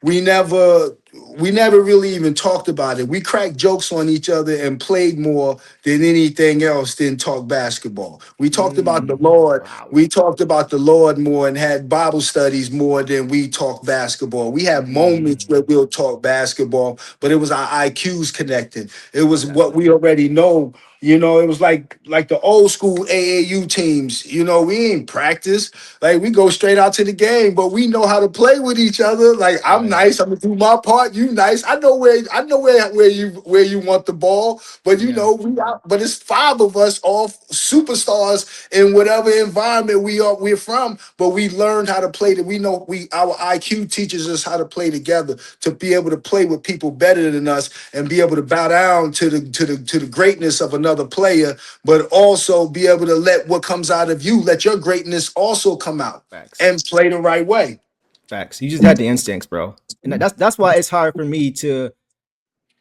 We never we never really even talked about it. We cracked jokes on each other and played more than anything else than talk basketball. We talked about the Lord. Wow. We talked about the Lord more and had Bible studies more than we talked basketball. We had moments where we'll talk basketball, but it was our IQs connecting. It was what Exactly. we already know. You know, it was like the old school AAU teams. You know, we ain't practice. Like we go straight out to the game, but we know how to play with each other. Like I'm Right. nice, I'm gonna do my part. You nice. I know where you want the ball, but you Yeah. know but it's five of us, all superstars in whatever environment we're from. But we learned how to play. That we know our IQ teaches us how to play together to be able to play with people better than us and be able to bow down to the greatness of another player, but also be able to let what comes out of you, let your greatness also come out Facts. and play the right way. Facts. You just had the instincts, bro. And that's why it's hard for me to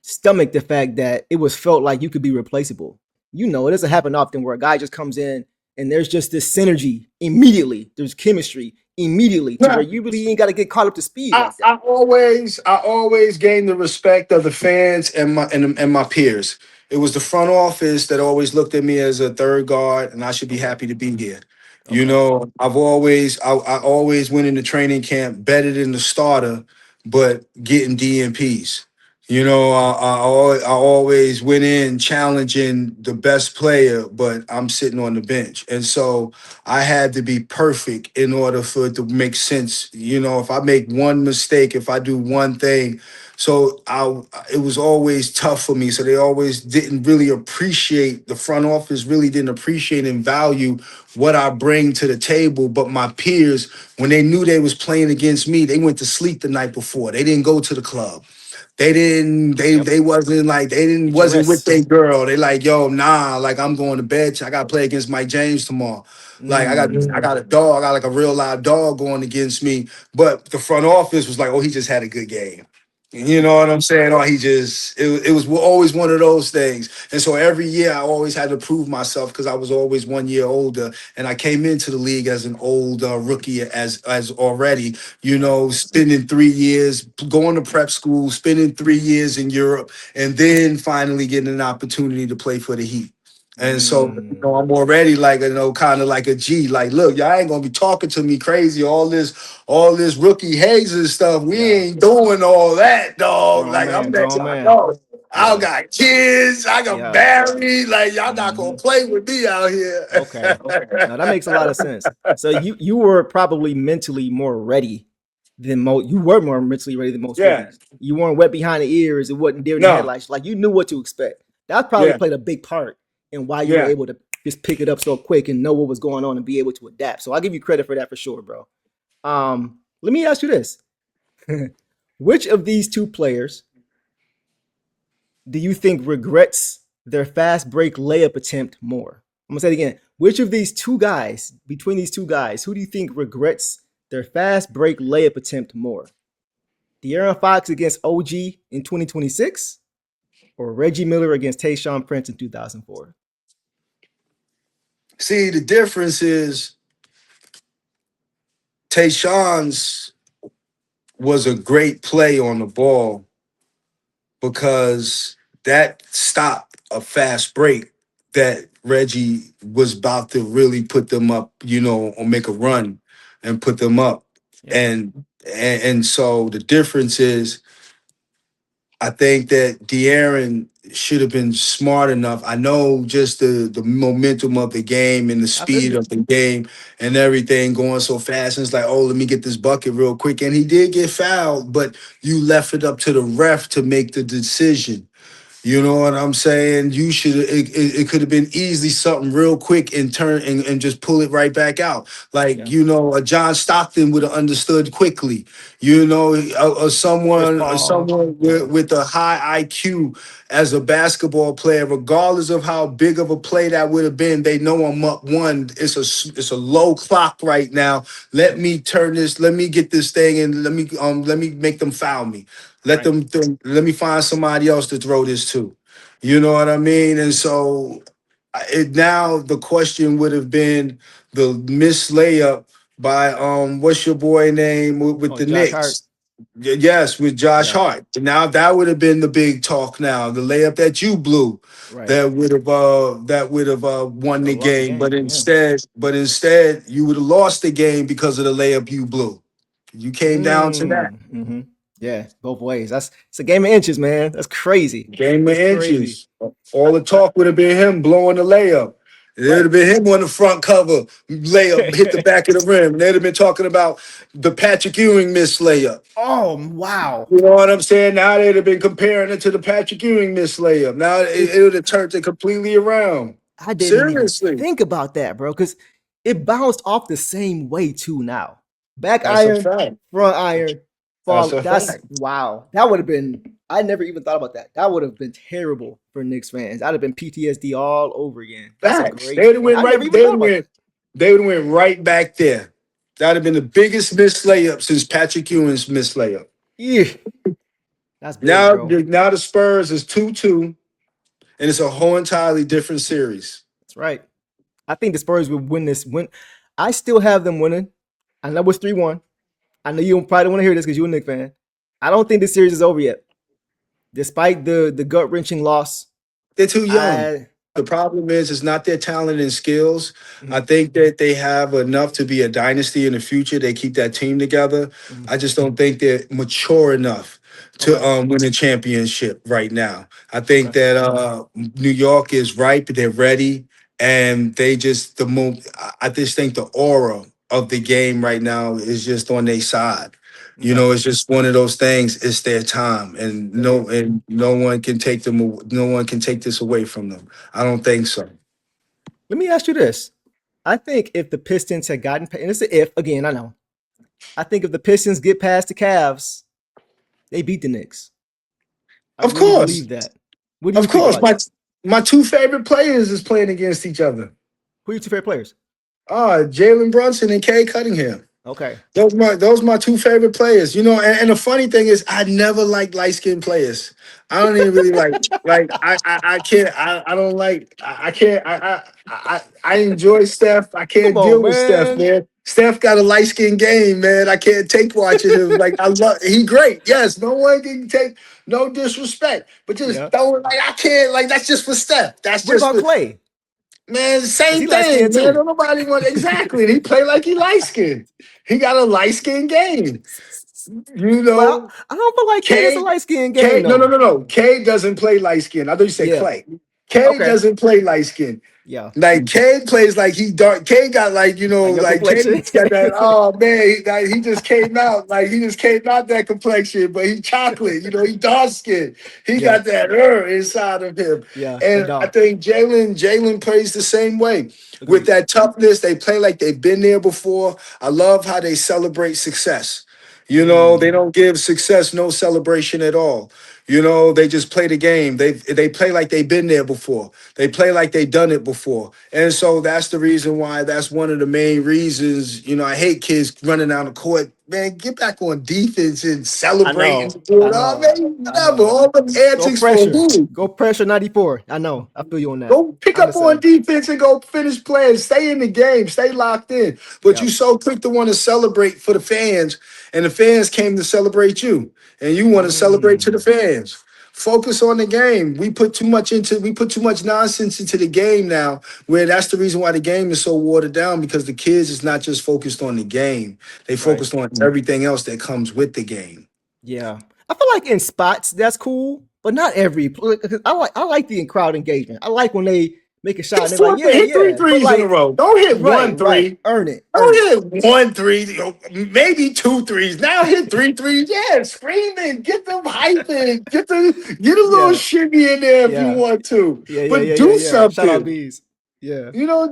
stomach the fact that it was felt like you could be replaceable. You know, it doesn't happen often where a guy just comes in and there's just this synergy immediately. There's chemistry immediately to where you really ain't got to get caught up to speed I, like that. I always gained the respect of the fans and my peers. It was the front office that always looked at me as a third guard, and I should be Okay. happy to be here. You Okay. know, I always went into training camp better than the starter, but getting DNPs. You know, I always went in challenging the best player, but I'm sitting on the bench, and so I had to be perfect in order for it to make sense. You know, if I make one mistake, if I do one thing, it was always tough for me. So they always didn't really appreciate, the front office really didn't appreciate and value what I bring to the table. But my peers, when they knew they was playing against me, they went to sleep the night before. They didn't go to the club. They didn't, Yep. they didn't Get your wasn't with rest. their girl. They like, yo, nah, like I'm going to bed. I gotta play against Mike James tomorrow. Like I got a dog, I got like a real live dog going against me. But the front office was like, oh, he just had a good game. You know what I'm saying? Or it was always one of those things. And so every year I always had to prove myself because I was always 1 year older. And I came into the league as an old rookie as already, you know, spending 3 years, going to prep school, spending 3 years in Europe, and then finally getting an opportunity to play for the Heat. And so, I'm already like, kind of like a G. Like, look, y'all ain't gonna be talking to me crazy. All this rookie hazing stuff. We Yeah. ain't doing all that, dog. Grown Like, I'm man. letting Grown y'all man. know. I Yeah. got kids. I got Yeah. married. Like, y'all not gonna Hmm. play with me out here. Okay. Now that makes a lot of sense. So you were probably mentally more ready than most. You were more mentally ready than most Yeah. rookies. You weren't wet behind the ears. It wasn't deer in the No. headlights. Like you knew what to expect. That probably Yeah. played a big part in why you were Yeah. able to just pick it up so quick and know what was going on and be able to adapt. So I'll give you credit for that for sure, bro. Let me ask you this: which of these two players do you think regrets their fast break layup attempt more? I'm gonna say it again. Which of these two guys, between these two guys, who do you think regrets their fast break layup attempt more? De'Aaron Fox against OG in 2026 or Reggie Miller against Tayshaun Prince in 2004? See, the difference is Tayshaun's was a great play on the ball because that stopped a fast break that Reggie was about to really put them up, or make a run and put them up. Yeah. And so the difference is I think that De'Aaron should have been smart enough. I know just the momentum of the game and the I feel speed you. of the game and everything going so fast. And it's like, oh, let me get this bucket real quick. And he did get fouled, but you left it up to the ref to make the decision. You know what I'm saying? You should. It could have been easily something real quick and turn and just pull it right back out. Like Yeah. a John Stockton would have understood quickly. Chris Someone Paul. with a high IQ as a basketball player, regardless of how big of a play that would have been. They know I'm up one. It's a low clock right now. Let me turn this. Let me get this thing and let me make them foul me. Right. Let me find somebody else to throw this to. You know what I mean? And so now the question would have been the missed layup by what's your boy name with Oh, the Josh Hart. Knicks? Yes, with Josh Yeah. Hart. Now that would have been the big talk. Now the layup that you blew, Right. that would have won Would the have lost the game. But game. Yeah. instead, you would have lost the game because of the layup you blew. You came down to that. Mm-hmm. Yeah, both ways. It's a game of inches, man. That's crazy. Game of That's crazy. inches. All the talk would have been him blowing the layup. It would Right. have been him on the front cover, layup, hit the back of the rim. They'd have been talking about the Patrick Ewing missed layup. Oh wow. You know what I'm saying? Now they'd have been comparing it to the Patrick Ewing missed layup. Now it would have turned it completely around. I didn't even Seriously. think about that, bro, because it bounced off the same way too now. Back That's a iron, fact. front iron, That's fall. a That's fact. wow. That would have been. I never even thought about that. That would have been terrible for Knicks fans. That'd have been PTSD all over again. That's a Facts. great point. I never even thought about that. They would have went right back there. That'd have been the biggest missed layup since Patrick Ewing's missed layup. Yeah, that's big, Now, bro. now the Spurs is 2-2, and it's a whole entirely different series. That's right. I think the Spurs would win this. I still have them winning. I know it's 3-1. I know you probably don't want to hear this because you're a Knicks fan. I don't think this series is over yet. Despite the gut wrenching loss, They're too young. I The problem is, it's not their talent and skills. I Mhm. think that they have enough to be a dynasty in the future. They keep that team together. Mhm. I just don't think they're mature enough to Okay. win a championship right now. I think Okay. that New York is ripe. They're ready, and they just I just think the aura of the game right now is just on their side. Okay. It's just one of those things. It's their time, and Feel you. no one can take them. No one can take this away from them. I don't think so. Let me ask you this. I think if the Pistons had gotten, and it's an if again, I know. I think if the Pistons get past the Cavs, they beat the Knicks. I Of really course, believe that. What do you of think course. about that? My two favorite players is playing against each other. Who are your two favorite players? Jalen Brunson and Kay Cunningham. Okay. Those my two favorite players. And the funny thing is, I never liked light skinned players. I don't even really like I can't I don't like I can't I enjoy Steph. I Come can't on, deal with Steph, man. man. Steph got a light skinned game, man. I can't take watching him. Like I love he great. Yes, no one can take no disrespect. But just Yeah. don't I can't that's just for Steph. That's What just about for Clay? Man, Because same he light thing, skinned man. too. Don't nobody want exactly. And he play like he light skinned. He got a light skinned game. You But know, I don't feel like K is a K light skinned game K no no though. no no. K doesn't play light skin. I thought you said Yeah. Clay. K Okay. doesn't play light skin. Yeah. Like K plays like he dark. K got Like your K complexion. got that. Oh man, he just came out that complexion, but he chocolate. He dark skin. He Yeah. got that inside of him, Yeah. That and I dog. think Jalen plays the same way with Agreed. that toughness. They play like they've been there before. I love how they celebrate success. They Mm. don't give success no celebration at all. They just play the game. They play like they've been there before. They play like they've done it before. And so that's the reason why that's one of the main reasons, I hate kids running down the court. Man, get back on defense and I celebrate and know. do I it. Oh, know. man, I whatever. know. All them Go antics for pressure. who? Go pressure 94. I know. I feel you on that. Go pick I'm the up on same. defense and go finish playing. Stay in the game. Stay locked in. But you Yep. so quick to want to celebrate for the fans, and the fans came to celebrate you, and you want to celebrate to the Mm. fans. Focus on the game. We put too much nonsense into the game now, where that's the reason why the game is so watered down, because the kids is not just focused on the game. They Right. focused on everything else that comes with the game. Yeah. I feel like in spots that's cool, but not every. I like the crowd engagement. I like when they make a shot and Hit they're like, yeah, hit three yeah. But threes in a like, row. Don't hit one right, three. earn it. Don't hit 1 3, maybe 2 threes. Now hit 3 threes. Yeah, screaming, get them hyping, get a little Yeah, shimmy in there if you yeah, want to. But do yeah. Shout out something. bees. Yeah,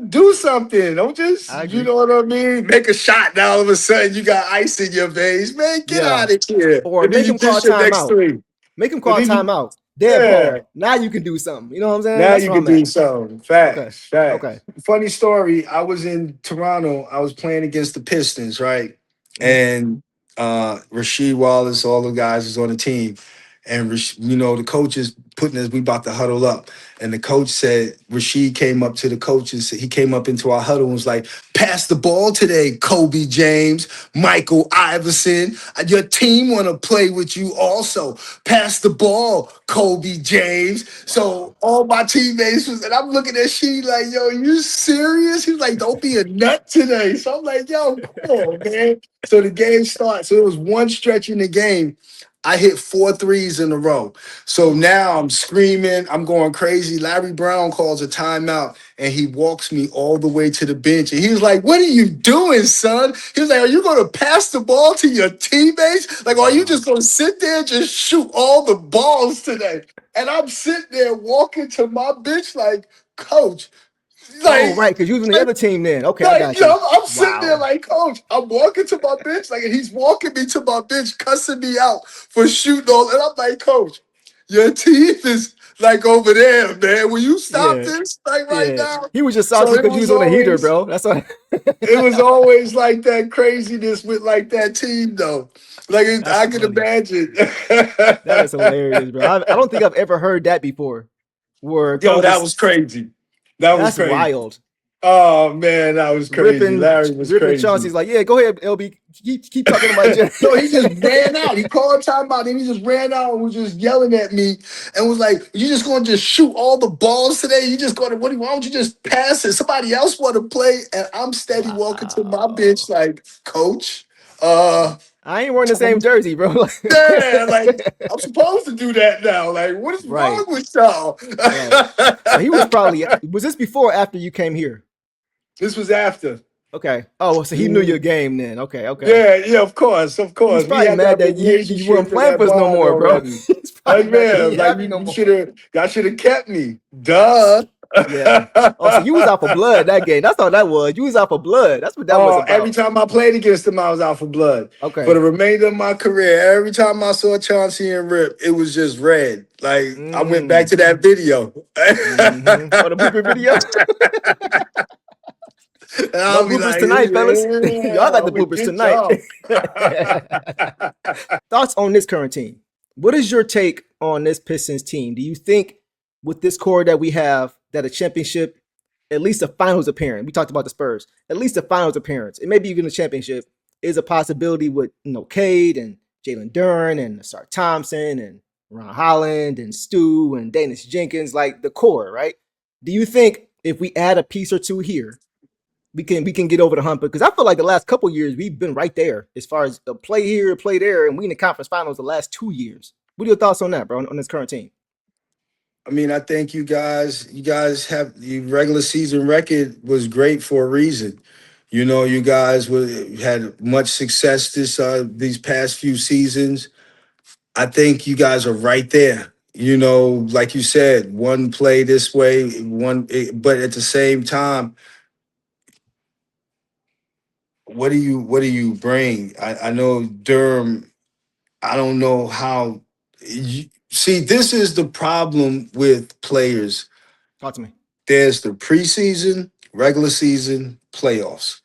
Do something. Don't just, I you agree. know what I mean? Make a shot. Now all of a sudden you got ice in your veins. Man, get Yeah, out of here. or And then make you them call dish your next timeout. three. Make them And call then you, timeout. Dead yeah. ball. Now you can do something. You know what I'm saying? Now That's you where can I'm at. do something. Okay, Facts. okay. Facts. Funny story. I was in Toronto. I was playing against the Pistons, right? Mhm. And Rasheed Wallace, all the guys was on the team. And the coach is putting us, we about to huddle up. And the coach said, Rasheed came up to the coaches, he came up into our huddle and was like, pass the ball today, Kobe James, Michael Iverson. Your team want to play with you also. Pass the ball, Kobe James. So all my teammates was, and I'm looking at Sheed like, yo, you serious? He was like, don't be a nut today. So I'm like, yo, come on, man. So the game starts. So it was one stretch in the game. I hit 4 threes in a row. So now I'm screaming, I'm going crazy. Larry Brown calls a timeout and he walks me all the way to the bench. And he was like, what are you doing, son? He was like, are you going to pass the ball to your teammates? Like, are you just going to sit there and just shoot all the balls today? And I'm sitting there walking to my bench like, coach, Oh, like, right, because you was on the other team then. Okay, I like, got you. I'm sitting there Wow. like, coach, I'm walking to my bench, like, and he's walking me to my bench, cussing me out for shooting all. And I'm like, coach, your team is like over there, man. Will you stop Yeah, this like right yeah. now? He was just So salty because you was on the heater, bro. That's why. it was always like that craziness with like that team though. Like That's I can funny. imagine. That is hilarious, bro. I don't think I've ever heard that before. Where Yo, coach that is was crazy. That was that's crazy. wild. Oh man, that was crazy. Larry was Ripping crazy. Chauncey's like, yeah, go ahead, LB. Keep talking about Jay. No, he just ran out. He called timeout, and he just ran out and was just yelling at me and was like, "You just going to just shoot all the balls today? You just going to why don't you just pass it? Somebody else want to play?" And I'm steady walking to my bench Wow. like, "Coach, uh, I ain't wearing the same jersey, bro. yeah, like I'm supposed to do that now. Like, what is Right, wrong with y'all?" right. So he was this before or after you came here? This was after. Okay. Oh, so he knew your game then. Okay, okay. Yeah, of course, of He's course. We probably had mad that that you weren't relationship and playing that for us no bond more, bro. already. He's probably Like, mad that he man, ain't like have you no more. y'all should have kept me. Duh. Yeah. Oh, so you was out for blood that game. That's all that was. You was out for blood. That's what that was Oh, every about. time I played against him, I was out for blood. For Okay. the remainder of my career, every time I saw Chauncey and Rip, it was just red. Like I went back Mm. to that video. Oh, the blooper video. And No I'll be bloopers like, tonight, fellas. yeah, Y'all got the I'm gonna bloopers get tonight. y'all. Thoughts on this current team? What is your take on this Pistons team? Do you think with this core that we have that a championship, at least a finals appearance, we talked about the Spurs, at least a finals appearance, and maybe even a championship is a possibility with Cade and Jalen Duren and Asar Thompson and Ron Holland and Stu and Dennis Jenkins, like the core, right? Do you think if we add a piece or two here, we can get over the hump? Because I feel like the last couple years we've been right there as far as the play here, play there, and we in the conference finals the last 2 years. What are your thoughts on that, bro? On this current team? I mean, I think you guys have the regular season record was great for a reason. You guys had much success these past few seasons. I think you guys are right there. Like you said, one play this way, but at the same time, what do you bring? I know Durham. I don't know how. See, this is the problem with players. Talk to me. There's the preseason, regular season, playoffs.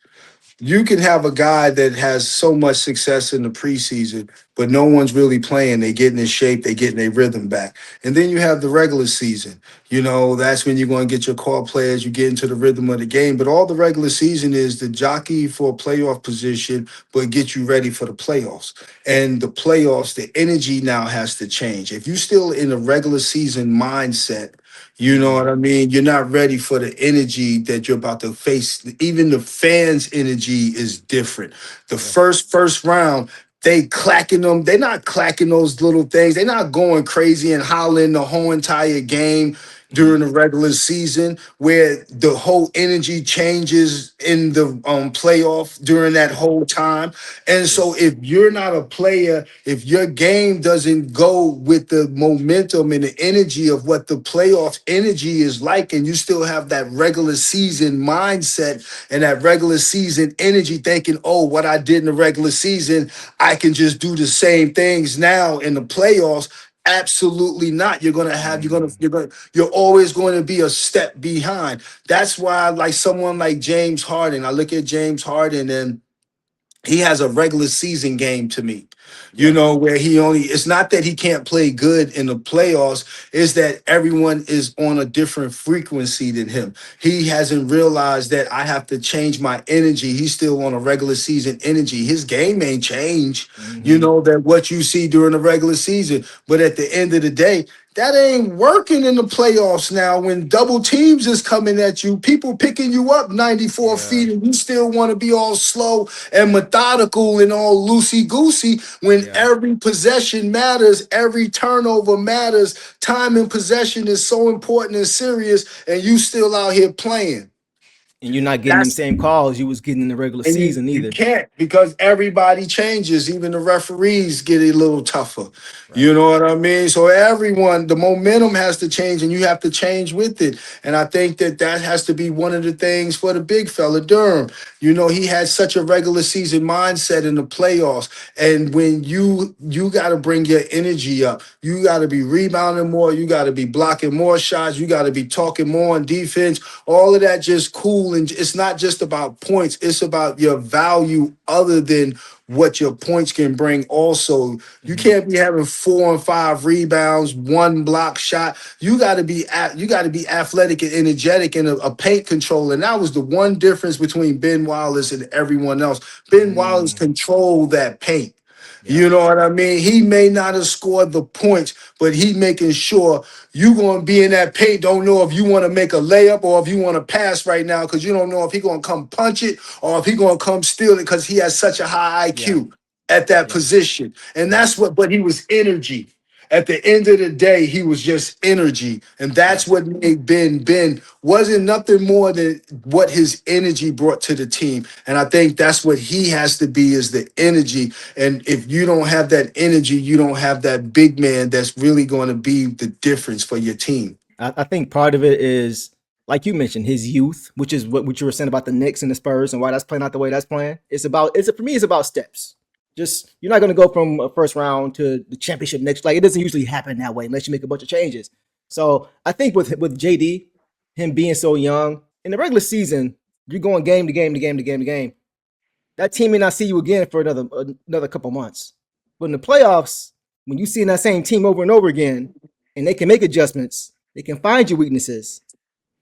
You can have a guy that has so much success in the preseason, but no one's really playing. They get in shape, they get in their rhythm back. And then you have the regular season. That's when you're going to get your core players, you get into the rhythm of the game. But all the regular season is the jockey for a playoff position, but get you ready for the playoffs. And the playoffs, the energy now has to change. If you're still in a regular season mindset, you know what I mean? You're not ready for the energy that you're about to face. Even the fans' energy is different. The Yeah. first round, they clacking them. They're not clacking those little things. They're not going crazy and hollering the whole entire game during the regular season, where the whole energy changes in the playoff during that whole time. And so if you're not a player, if your game doesn't go with the momentum and the energy of what the playoff energy is like, and you still have that regular season mindset and that regular season energy thinking, oh, what I did in the regular season, I can just do the same things now in the playoffs. Absolutely not. You're always going to be a step behind. That's why, like someone like James Harden, I look at James Harden and he has a regular season game to me, Yeah. where it's not that he can't play good in the playoffs, it's that everyone is on a different frequency than him. He hasn't realized that I have to change my energy. He's still on a regular season energy. His game ain't changed, that what you see during the regular season. But at the end of the day, that ain't working in the playoffs now when double teams is coming at you, people picking you up 94 feet, and you still want to be all slow and methodical and all loosey-goosey when every possession matters, every turnover matters. Time and possession is so important and serious, and you still out here playing. And you're not getting them same calls you was getting in the regular And season you either. can't, because everybody changes. Even the referees get a little tougher. Right. You know what I mean? So everyone, the momentum has to change, and you have to change with it. And I think that has to be one of the things for the big fella, Durham. He had such a regular season mindset in the playoffs. And when you got to bring your energy up, you got to be rebounding more, you got to be blocking more shots, you got to be talking more on defense. All of that just cool. And it's not just about points, it's about your value other than what your points can bring. Also, you can't be having 4 and 5 rebounds, 1 block shot. You got to be athletic and energetic and a paint controller. And that was the one difference between Ben Wallace and everyone else. Ben Wallace controlled that paint. You know what I mean? He may not have scored the points, but he making sure you going to be in that paint. Don't know if you want to make a layup or if you want to pass right now, because you don't know if he going to come punch it or if he going to come steal it, because he has such a high IQ at that position. And that's but he was energy. At the end of the day, he was just energy. And that's what made Ben wasn't nothing more than what his energy brought to the team. And I think that's what he has to be, is the energy. And if you don't have that energy, you don't have that big man that's really going to be the difference for your team. I think part of it is, like you mentioned, his youth, which is what you were saying about the Knicks and the Spurs and why that's playing out the way that's playing. For me, it's about steps. Just, you're not going to go from a first round to the championship next. Like, it doesn't usually happen that way unless you make a bunch of changes. So I think with JD, him being so young, in the regular season, you're going game to game to game to game to game. That team may not see you again for another couple months. But in the playoffs, when you see that same team over and over again, and they can make adjustments, they can find your weaknesses.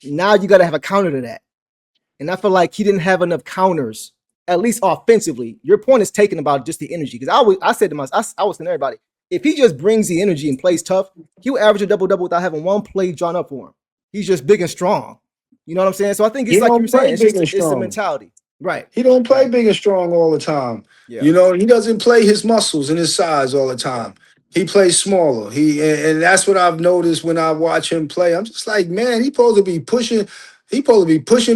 Now you got to have a counter to that. And I feel like he didn't have enough counters, at least offensively. Your point is taken about just the energy. Because I said to myself, I was telling everybody, if he just brings the energy and plays tough, he'll average a double-double without having one play drawn up for him. He's just big and strong. You know what I'm saying? So I think it's like you were saying, it's the mentality. Right. He don't play big and strong all the time. Yeah. He doesn't play his muscles and his size all the time. He plays smaller. And that's what I've noticed when I watch him play. I'm just like, man, he's supposed to be pushing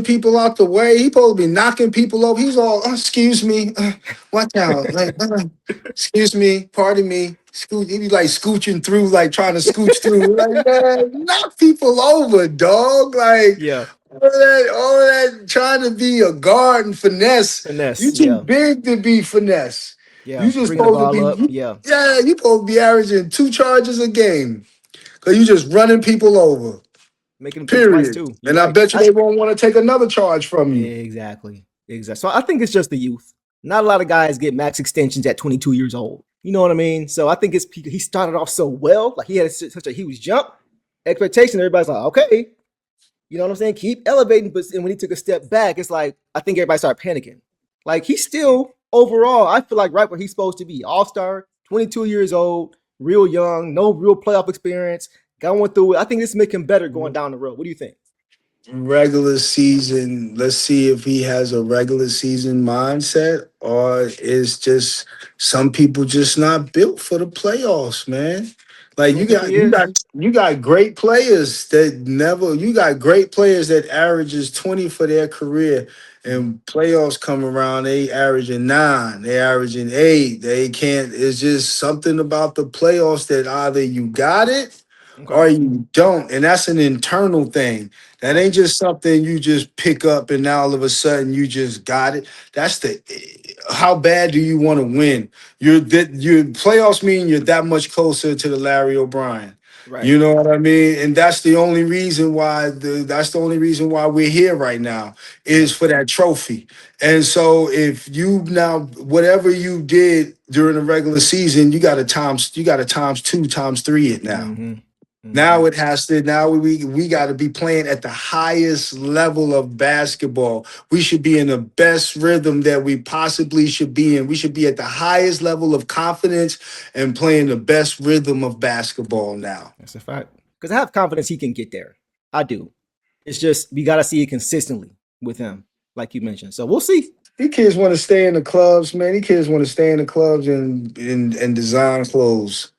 people out the way. He's supposed to be knocking people over. He's all, excuse me, watch out. Like, excuse me, pardon me. He be like scooching through, like trying to scooch through. Like, man, knock people over, dog. Like, all of that trying to be a guard and finesse. You too big to be finesse. Yeah, you just supposed to be. You supposed to be averaging 2 charges a game, because you just running people over. Making them pick twice too. And I bet you they won't want to take another charge from you. Exactly. So I think it's just the youth. Not a lot of guys get max extensions at 22 years old. You know what I mean? So I think he started off so well. Like, he had such a huge jump. Expectation, everybody's like, okay. You know what I'm saying? Keep elevating. But when he took a step back, it's like, I think everybody started panicking. Like, he's still, overall, I feel like right where he's supposed to be. All-star, 22 years old, real young, no real playoff experience. Going through it. I think this make him better going down the road. What do you think? regular season, let's see if he has a regular season mindset or is just some people just not built for the playoffs, man. You Like don't think he is? you got great players that never you got great players that averages 20 for their career Mhm. and playoffs come around, they averaging 9, they averaging 8. They can't, it's just something about the playoffs that either you got it Okay. or you don't. And that's an internal thing. That Right. ain't just something you just pick up and now all of a sudden you just got it. That's the how bad do you want to win? Your playoffs mean you're that much closer to the Larry O'Brien. Right. You know what I mean? And that's the only reason why we're here right now is Right. for that trophy. And so if you now whatever you did during the regular season, you got to times 2, times 3 it now. Mm-hmm. Now Mm-hmm. it has to. Now we got to be playing at the highest level of basketball. We should be in the best rhythm that we possibly should be in. We should be at the highest level of confidence and playing the best rhythm of basketball now. That's a fact. Because I have confidence he can get there. I do. It's just we gotta see it consistently with him, like you mentioned. So we'll see. These kids want to stay in the clubs, man. These kids want to stay in the clubs and design clothes.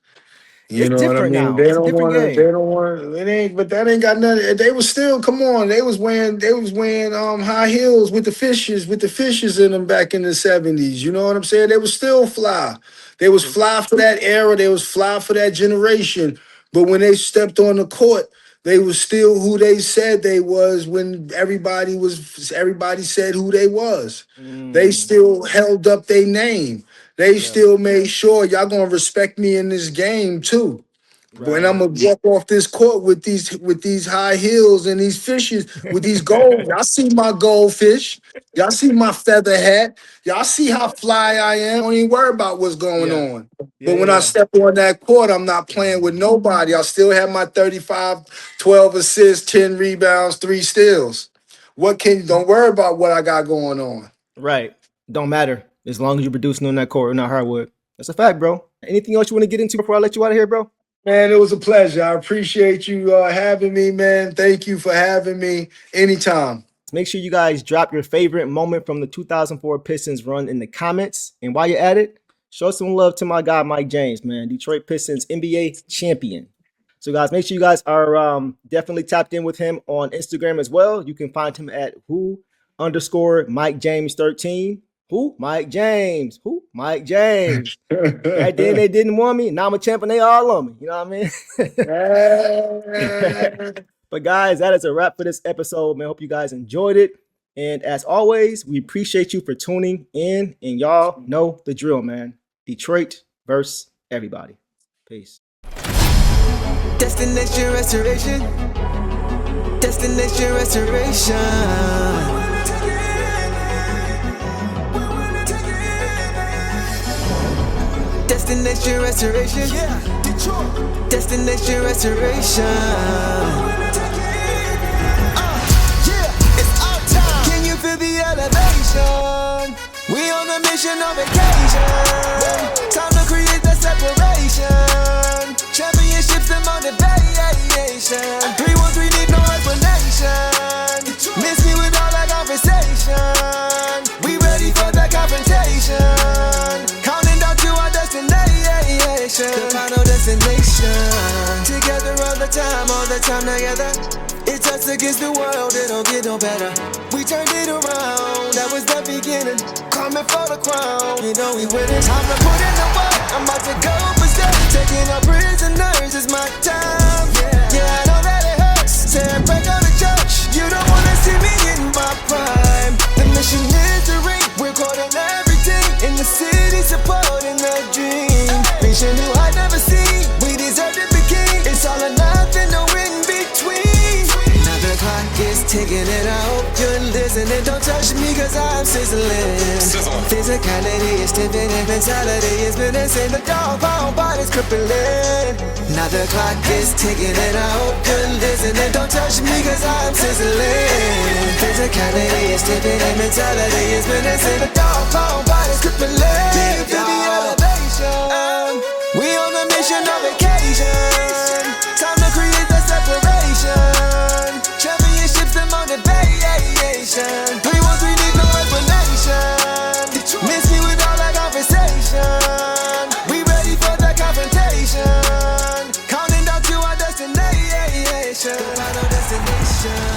You It's know what I different mean? now. They It's a don't different want to. They game. don't want. It ain't. But that ain't got nothing. They was still. Come on. They was wearing. They was wearing high heels with the fishes in them back in the 70s. You know what I'm saying? They was still fly. They was True. fly for that era. They was fly for that generation. But when they stepped on the court, they was still who they said they was when everybody said who they was. They Mm, still held up their name. They yeah. still made sure y'all gonna respect me in this game too. When I'm Right. gonna walk off this court with these high heels and these fishes with these gold, y'all see my goldfish, y'all see my feather hat, y'all see how fly I am. Don't even worry about what's going Yeah. on. Yeah. But when Yeah. I Yeah. step on that court, I'm not playing with nobody. I still have my 35, 12 assists, 10 rebounds, 3 steals. Don't worry about what I got going on. Right. Don't matter as long as you're producing on that court, not hardwood. That's a fact, bro. Anything else you want to get into before I let you out of here, bro? Man, it was a pleasure. I appreciate you having me, man. Thank you for having me anytime. Make sure you guys drop your favorite moment from the 2004 Pistons run in the comments. And while you're at it, show some love to my guy, Mike James, man. Detroit Pistons NBA champion. So, guys, make sure you guys are definitely tapped in with him on Instagram as well. You can find him at who_Mike James 13. Who? Mike James. Who? Mike James. Back then they didn't want me. Now I'm a champ and they all on me. You know what I mean? But guys, that is a wrap for this episode, man. Hope you guys enjoyed it. And as always, we appreciate you for tuning in. And y'all know the drill, man. Detroit versus everybody. Peace. Destination restoration. Destination restoration. Destination restoration. Yeah, Detroit. Destination restoration. Yeah, it's our time. Can you feel the elevation? We on a mission on vacation. Time to create the separation. Championships and motivation. 313 need no explanation. Miss me with all that conversation. We ready for the confrontation. Counting down to our destination. The final destination. Together all the time together. It's us against the world, it don't get no better. We turned it around, that was the beginning. Coming for the crown, you know we winning. Time to put in the work, I'm about to go for stuff. Taking our prisoners, it's my time. Yeah, I know that it hurts. Say a prayer, go to church. You don't wanna see me in my prime. The mission is the ring, we're caught in everything. In the city, supporting the dream. Mission new I never seen, we deserve to be king. It's all or nothing, no in between. Now the clock is ticking and I hope you're listening. Don't touch me cause I'm sizzling. Physicality is stiffing and mentality is menacing. The dog pound body's crippling. Now the clock is ticking and I hope you're listening. Don't touch me cause I'm sizzling. Physicality is stiffing and mentality is menacing. The dog pound body's crippling. Feel the elevation. We on a mission on vacation. Time to create the separation. Championships and vacation, final destination.